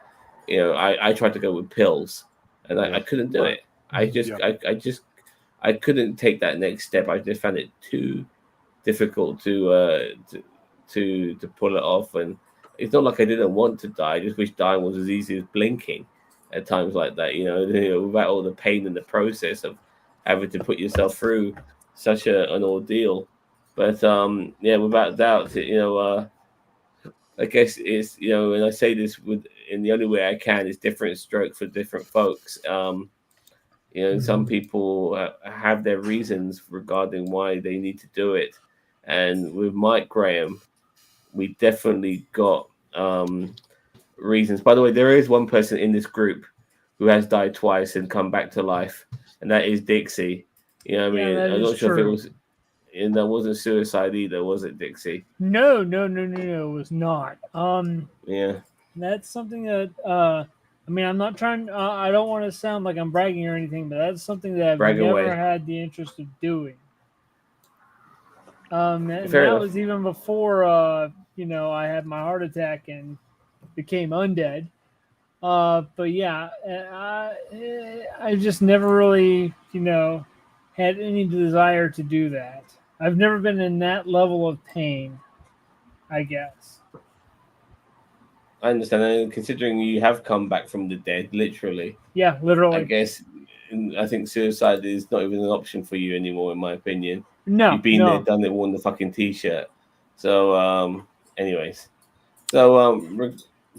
I tried to go with pills, and I couldn't do it. I couldn't take that next step. I just found it too difficult to pull it off. And it's not like I didn't want to die. I just wish dying was as easy as blinking at times like that. Without all the pain and the process of having to put yourself through such an ordeal. But without doubt, I guess it's and I say this in the only way I can, is different stroke for different folks. Some people have their reasons regarding why they need to do it, and with Mike Graham, we definitely got reasons. By the way, there is one person in this group who has died twice and come back to life, and that is Dixie. I'm not sure if it was. And that wasn't suicide either, was it, Dixie? No, it was not. Yeah. That's something that I mean, I'm not trying. I don't want to sound like I'm bragging or anything, but that's something that I've never had the interest of doing. And that was even before I had my heart attack and became undead. But yeah, I just never really had any desire to do that. I've never been in that level of pain, I guess. I understand. And considering you have come back from the dead, literally. Yeah, literally. I think suicide is not even an option for you anymore, in my opinion. No. You've been there, done it, worn the fucking t-shirt. So, anyways. So,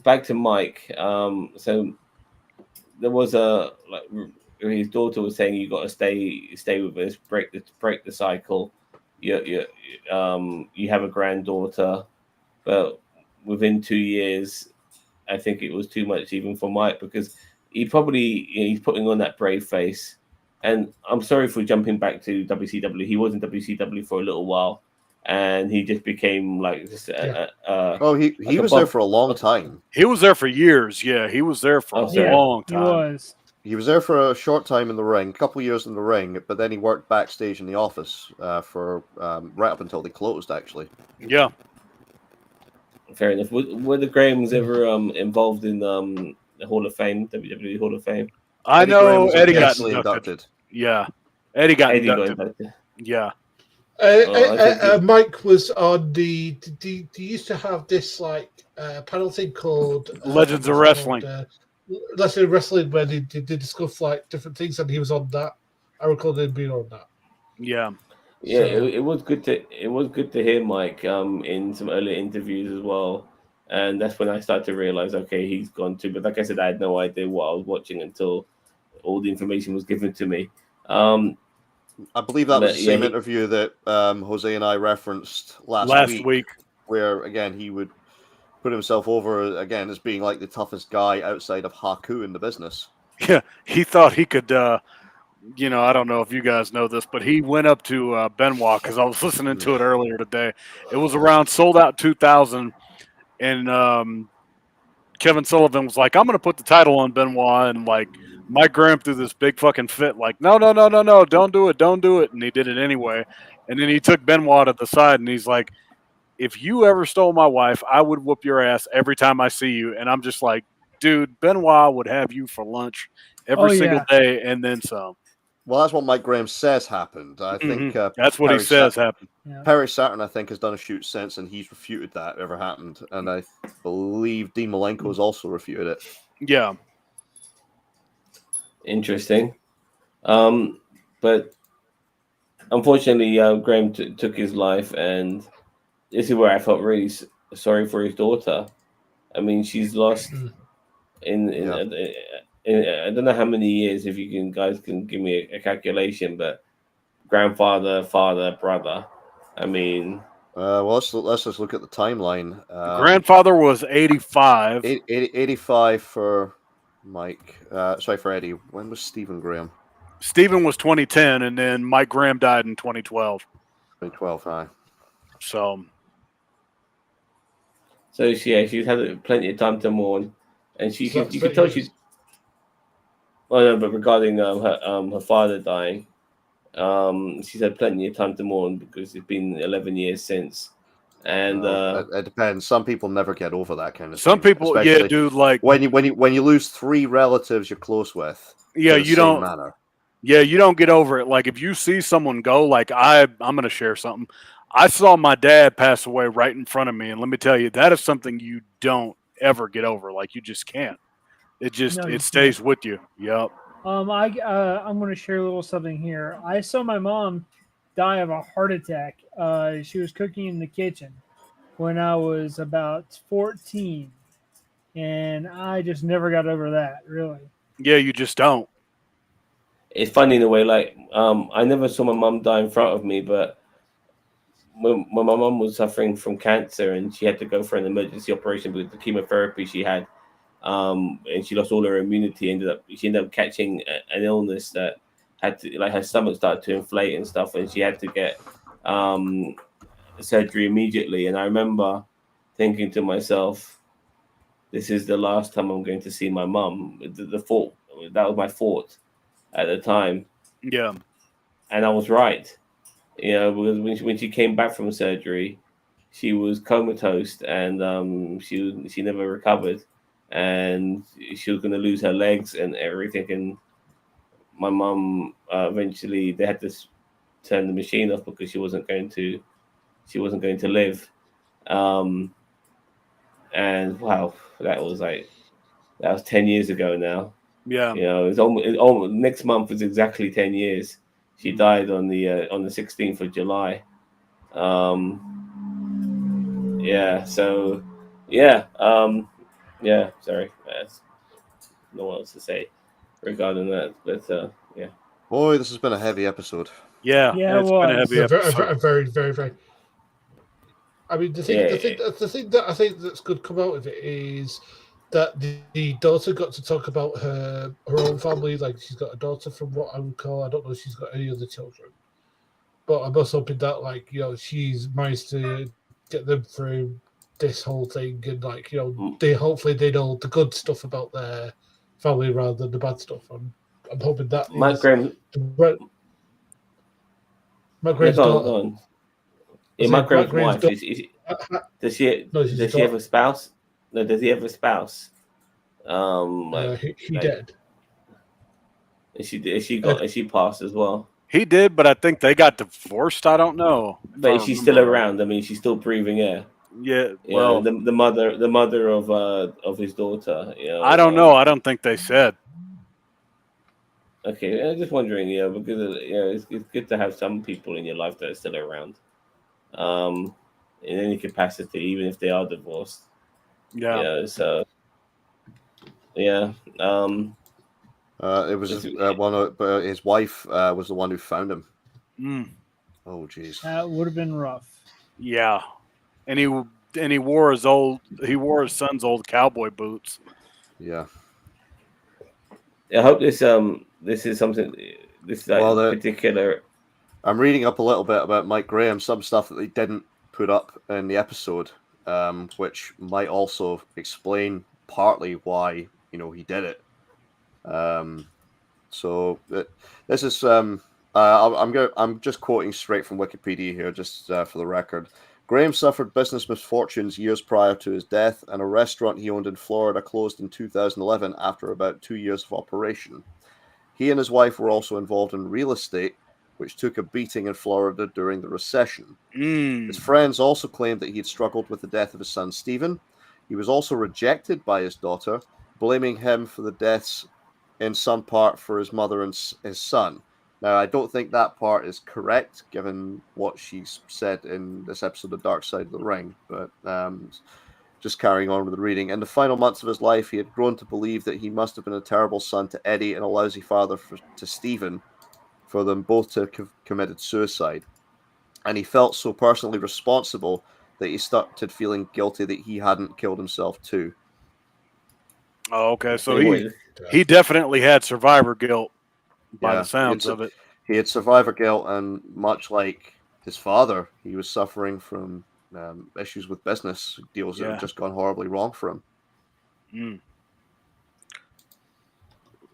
back to Mike. So there was his daughter was saying, you got to stay with us, break the cycle. You have a granddaughter, but within 2 years, I think it was too much even for Mike, because he probably, he's putting on that brave face. And I'm sorry for jumping back to WCW. He was in WCW for a little while, and he just became like just he was there for a long time. He was there for years. Yeah, he was there for a long time. He was. He was there for a short time in the ring, a couple of years in the ring, but then he worked backstage in the office for right up until they closed, actually. Yeah. Fair enough. Were the Grahams ever involved in the Hall of Fame, WWE Hall of Fame? I know Eddie got inducted. inducted. Yeah. Eddie got inducted. Got inducted. Yeah. Mike was on the. They used to have this like panel thing called Legends of Wrestling. Legends of Wrestling, where they discuss like different things, and he was on that. I recall him being on that. Yeah. Yeah, So- it was good to hear Mike in some early interviews as well, and that's when I started to realize, okay, he's gone too. But like I said, I had no idea what I was watching until all the information was given to me. I believe that was the same he- interview that Jose and I referenced last week, where again he would put himself over again as being like the toughest guy outside of Haku in the business. Yeah, he thought he could. I don't know if you guys know this, but he went up to Benoit because I was listening to it earlier today. It was around Sold Out 2000, and Kevin Sullivan was like, "I'm going to put the title on Benoit," and like Mike Graham threw this big fucking fit, like, "No, don't do it," and he did it anyway. And then he took Benoit to the side, and he's like, "If you ever stole my wife, I would whoop your ass every time I see you." And I'm just like, dude, Benoit would have you for lunch every single day and then some. Well, that's what Mike Graham says happened. I think that's what he says happened. Perry Saturn, I think, has done a shoot since, and he's refuted that ever happened. And I believe Dean Malenko has also refuted it. Yeah. Interesting. But unfortunately, Graham took his life, and this is where I felt really sorry for his daughter. I mean, she's lost I don't know how many years, if you guys can give me a calculation, but grandfather, father, brother. I mean, well, let's just look at the timeline. Grandfather was 85. 85 for Mike. Sorry, for Eddie. When was Stephen Graham? Stephen was 2010, and then Mike Graham died in 2012. 2012, aye. So she's had plenty of time to mourn, and you could tell she's. Oh no, but regarding her father dying, she's had plenty of time to mourn because it's been 11 years since. And it depends. Some people never get over that kind of some thing. People, yeah, dude, like when you lose 3 relatives you're close with. Yeah, you don't. Manner. Yeah, you don't get over it. Like if you see someone go, like I'm going to share something. I saw my dad pass away right in front of me, and let me tell you, that is something you don't ever get over. Like you just can't. It stays with you. Yep. I'm going to share a little something here. I saw my mom die of a heart attack. She was cooking in the kitchen when I was about 14, and I just never got over that. Really. Yeah, you just don't. It's funny in a way. Like I never saw my mom die in front of me, but when my mom was suffering from cancer and she had to go for an emergency operation with the chemotherapy she had. And she lost all her immunity. She ended up catching an illness that had to, like, her stomach started to inflate and stuff, and she had to get surgery immediately. And I remember thinking to myself, "This is the last time I'm going to see my mum." The thought, that was my thought at the time. Yeah, and I was right. Because when she came back from surgery, she was comatose, and she never recovered. And she was going to lose her legs and everything. And my mom eventually, they had to turn the machine off because she wasn't going to live. And wow, that was 10 years ago now. Yeah. It's almost next month is exactly 10 years. She died on the 16th of July. Sorry. No one else to say regarding that, but yeah. Boy, this has been a heavy episode. Yeah, it's been a heavy episode. Very, very, very. I mean, the thing that I think that's good come out of it is that the daughter got to talk about her own family. Like, she's got a daughter, from what I recall. I don't know if she's got any other children, but I'm also hoping that, like, she's managed to get them through this whole thing, and, like, they hopefully they know the good stuff about their family rather than the bad stuff. I'm hoping that Mike is Graham. Mike Graham's Go daughter. on. Yeah, Mike Graham's wife. daughter. Does she have a spouse? No, does he have a spouse? He did. Is she passed as well? He did, but I think they got divorced. I don't know. But she's still around. I mean, she's still breathing air. Yeah. Well, the mother of his daughter. I don't know. I don't think they said. Okay, I'm just wondering, because it's good to have some people in your life that are still around, in any capacity, even if they are divorced. Yeah. So, yeah. It was his wife was the one who found him. Mm. Oh, jeez. That would have been rough. Yeah, and he wore his son's old cowboy boots. Yeah. I hope this is something. This particular. I'm reading up a little bit about Mike Graham, some stuff that they didn't put up in the episode, which might also explain partly why he did it. So this is I'm just quoting straight from Wikipedia here, just for the record. Graham suffered business misfortunes years prior to his death, and a restaurant he owned in Florida closed in 2011 after about 2 years of operation. He and his wife were also involved in real estate, which took a beating in Florida during the recession. His friends also claimed that he had struggled with the death of his son, Stephen. He was also rejected by his daughter, blaming him for the deaths in some part for his mother and his son. Now, I don't think that part is correct, given what she's said in this episode of Dark Side of the Ring, but just carrying on with the reading. In the final months of his life, he had grown to believe that he must have been a terrible son to Eddie and a lousy father to Stephen, for them both to have committed suicide. And he felt so personally responsible that he started feeling guilty that he hadn't killed himself too. Oh, okay. So he definitely had survivor guilt by the sounds of it. He had survivor guilt, and much like his father, he was suffering from issues with business deals that had just gone horribly wrong for him. Mm.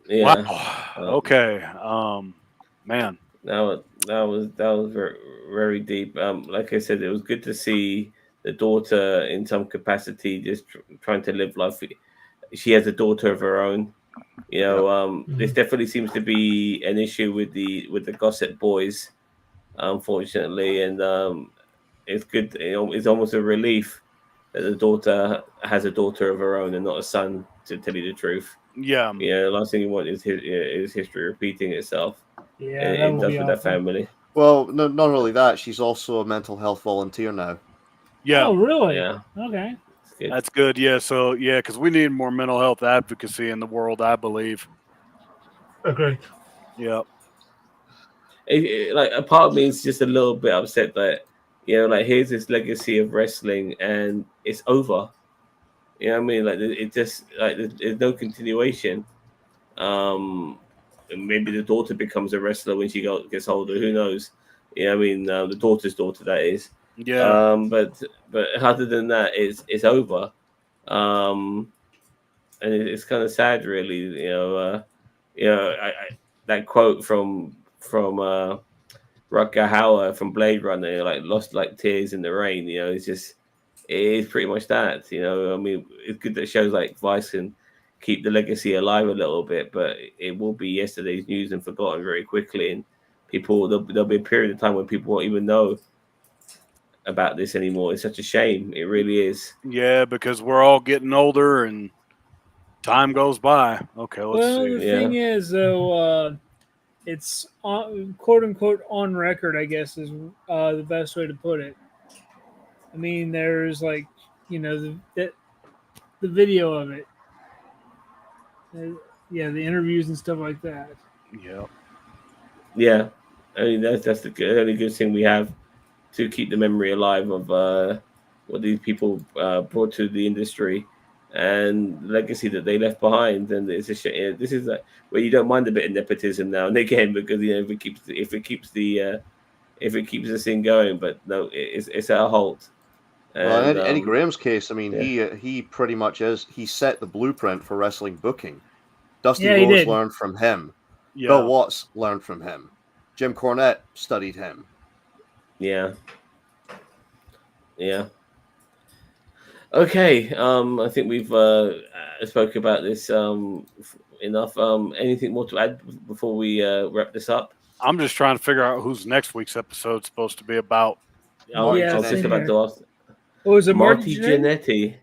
Yeah. Wow. Okay. Man. That was very, very deep. Like I said, it was good to see the daughter in some capacity just trying to live life. She has a daughter of her own. This definitely seems to be an issue with the Gossip Boys, unfortunately, and it's good. It's almost a relief that the daughter has a daughter of her own and not a son. To tell you the truth, yeah. The last thing you want is history repeating itself. Yeah, and it does with that family. Well, no, not only that, she's also a mental health volunteer now. Yeah. Oh, really? Yeah. Okay. That's good. Yeah. So, because we need more mental health advocacy in the world, I believe. Agreed. Yep. Like, a part of me is just a little bit upset that, like, here's this legacy of wrestling and it's over. You know what I mean? Like, it just, like, there's no continuation. Maybe the daughter becomes a wrestler when she gets older. Who knows? I mean, the daughter's daughter, that is. Yeah. But other than that, it's over. And it's kind of sad, really. That quote from Rutger Hauer from Blade Runner, like, lost like tears in the rain. It is pretty much that. I mean, it's good that shows like Vice can keep the legacy alive a little bit, but it will be yesterday's news and forgotten very quickly. And there'll be a period of time when people won't even know about this anymore. It's such a shame. It really is. Yeah, because we're all getting older and time goes by. Okay, let's see. The thing is, though, it's quote unquote on record, I guess, is the best way to put it. I mean, there's like, the video of it. The interviews and stuff like that. Yeah. Yeah. I mean, that's the only good thing we have to keep the memory alive of what these people brought to the industry, and the legacy that they left behind. And it's a shame. This is where you don't mind a bit of nepotism now and again, because if it keeps the thing going, but no, it's at a halt. Well, And in Eddie Graham's case, I mean, he pretty much he set the blueprint for wrestling booking. Dusty Rhodes learned from him. Yeah. Bill Watts learned from him. Jim Cornette studied him. Yeah. Okay. I think we've spoke about this enough. Anything more to add before we wrap this up? I'm just trying to figure out who's next week's episode supposed to be about. I was just about to ask. Oh, is it Marty Jannetty?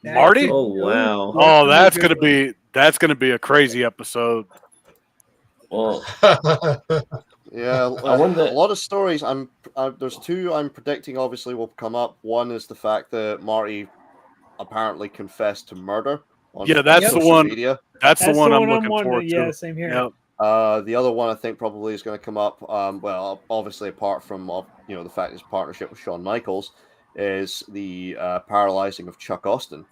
Marty? Oh wow! Oh, that's gonna be a crazy episode. Well, yeah, I wonder. A lot of stories. There's two I'm predicting. Obviously, will come up. One is the fact that Marty apparently confessed to murder. That's the one. Media. That's the one I'm looking forward to. Yeah, same here. Yep. The other one I think probably is going to come up. Well, obviously, apart from the fact his partnership with Shawn Michaels is the paralyzing of Chuck Austin.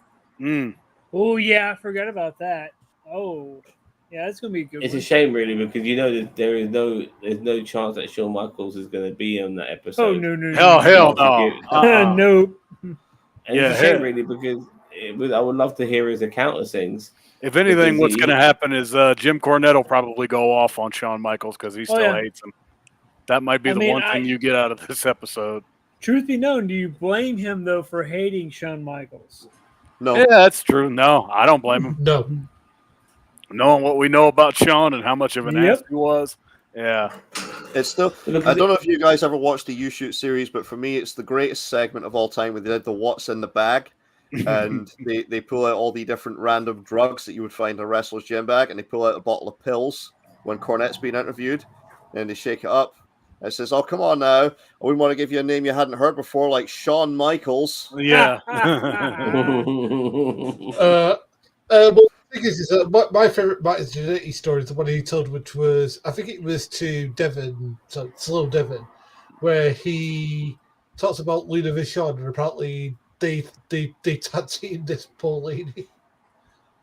Oh yeah, I forgot about that. Oh, yeah, that's gonna be a good. It's a shame, really, because that there's no chance that Shawn Michaels is going to be on that episode. Oh no! Hell no! Nope. And it's a shame, really, because I would love to hear his account of things. If anything, what's going to happen is Jim Cornette will probably go off on Shawn Michaels because he still hates him. That might be the one thing you get out of this episode. Truth be known, do you blame him though for hating Shawn Michaels? No. Yeah, that's true. No, I don't blame him. No. Knowing what we know about Shawn and how much of an ass he was. Yeah. It's still. I don't know if you guys ever watched the You Shoot series, but for me, it's the greatest segment of all time where they did the What's in the Bag. And they pull out all the different random drugs that you would find in a wrestler's gym bag, and they pull out a bottle of pills when Cornette's being interviewed, and they shake it up. And it says, "Oh, come on now. I wouldn't want to give you a name you hadn't heard before, like Shawn Michaels." Yeah. Well, the thing is my favorite Marty Jannetty story is the one he told, which was, I think it was to Devon, so Slow Devon, where he talks about Luna Vachon, and apparently they tattooed this poor lady.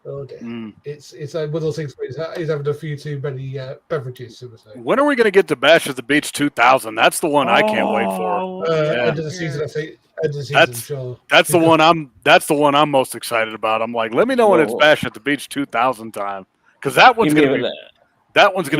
Oh dear. It's one of those things where he's having a few too many beverages, so to say. When are we going to get to Bash at the Beach 2000? That's the one I can't wait for. End of the season, I think. End of the season, sure. That's the one I'm most excited about. I'm like, let me know when it's Bash at the Beach 2000 time, because that one's going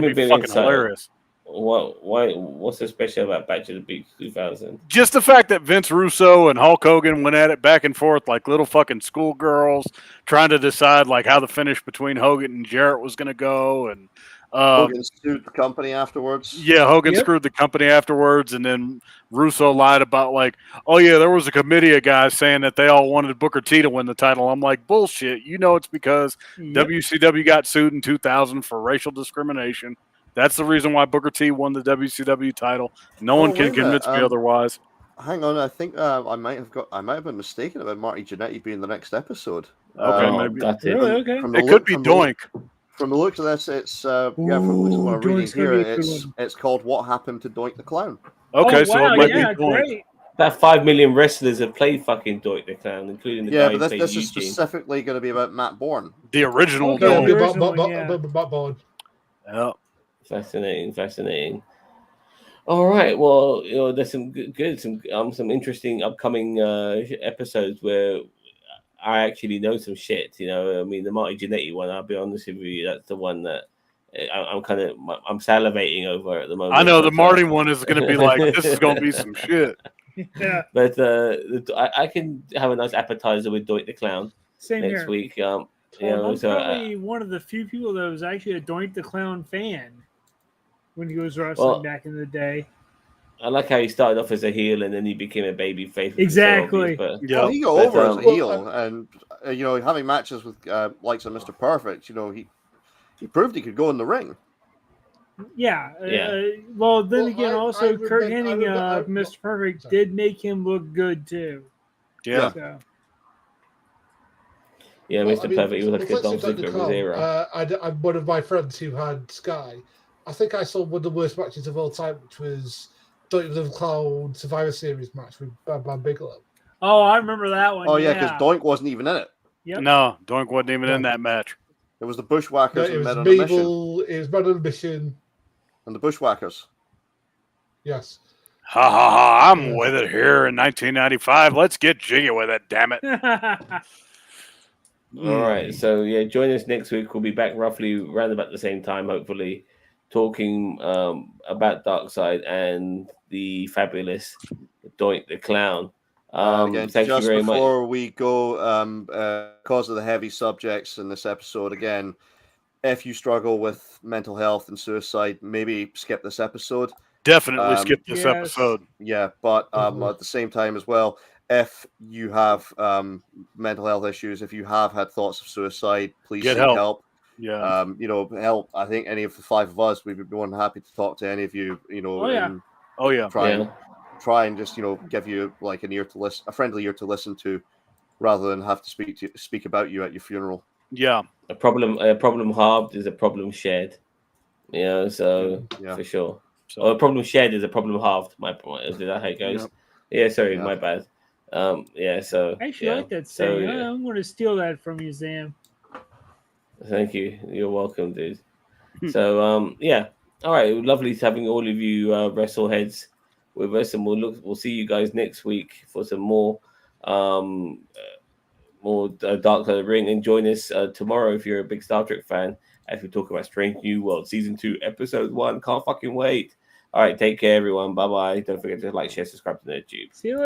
to be fucking hilarious. What's so special about Back to the Beach 2000? Just the fact that Vince Russo and Hulk Hogan went at it back and forth like little fucking schoolgirls, trying to decide like how the finish between Hogan and Jarrett was going to go, and Hogan screwed the company afterwards. Yeah, Hogan screwed the company afterwards, and then Russo lied about like, oh yeah, there was a committee of guys saying that they all wanted Booker T to win the title. I'm like, bullshit. You know, it's because WCW got sued in 2000 for racial discrimination. That's the reason why Booker T won the WCW title. No one can convince me otherwise. Hang on, I think I might have been mistaken about Marty Jannetty being the next episode. Okay, maybe that's it. Really? Okay. It could be Doink. From the looks of this, it's from the looks of what I'm reading here, it's called "What Happened to Doink the Clown." Okay, so it might be Doink. Great. About 5 million wrestlers have played fucking Doink the Clown, including the guy who but played this is Eugene. specifically going to be about Matt Bourne. The original Doink. Matt Bourne. Yeah. Fascinating. All right. Well, there's some some interesting upcoming episodes where I actually know some shit. I mean, the Marty Jannetty one. I'll be honest with you, that's the one that I'm salivating over at the moment. I know the Marty one is going to be like, this is going to be some shit. Yeah. But I can have a nice appetizer with Doink the Clown next week. I'm probably one of the few people that was actually a Doink the Clown fan when he was wrestling back in the day. I like how he started off as a heel and then he became a baby face. Exactly. Well, he got over as a heel, and having matches with likes of Mr. Perfect, he proved he could go in the ring. Yeah. Well, then again, also Kurt Hennig, Mr. Perfect, did make him look good too. Yeah. So. Yeah, Mr. Perfect, he was like a Dolph Ziggler of his era. I'm one of my friends who had Sky. I think I saw one of the worst matches of all time, which was Doink the Clown Survivor Series match with Bam Bam Bigelow. Oh, I remember that one. Oh yeah, because Doink wasn't even in it. Yep. No, Doink wasn't even in No. that match. It was the Bushwhackers No, it and was Men on a Mission. Mabel. It was Men on a Mission. And the Bushwhackers. Yes. Ha ha ha! I'm with it here in 1995. Let's get jiggy with it, damn it! All right, so yeah, join us next week. We'll be back roughly around about the same time, hopefully, talking about Darkseid and the fabulous Doink the Clown. Again, Thank you just very much. before we go, because of the heavy subjects in this episode, again, if you struggle with mental health and suicide, maybe skip this episode. Definitely skip this Yes. episode. Yeah, but Mhm. at the same time as well, if you have mental health issues, if you have had thoughts of suicide, please Get seek help. help. Yeah. Help. I think any of the five of us, we'd be more than happy to talk to any of you. Oh, yeah. And Oh yeah. try and just give you like an ear to listen, a friendly ear to listen to, rather than have to speak about you at your funeral. Yeah. A problem halved is a problem shared. So Yeah. for sure. So, Or a problem shared is a problem halved. My point is that how it goes. Yep. Yeah, sorry, Yeah. my bad. So I actually yeah. like that So, saying. yeah. I'm going to steal that from you, Sam. Thank you. You're welcome, dude. So yeah. All right. Lovely having all of you Wrestleheads with us, and we'll see you guys next week for some more Dark Side of the Ring, and join us tomorrow if you're a big Star Trek fan as we talk about Strange New World Season 2 Episode 1. Can't fucking wait. All right, take care everyone. Bye bye. Don't forget to like, share, subscribe to NerdTube. See you later.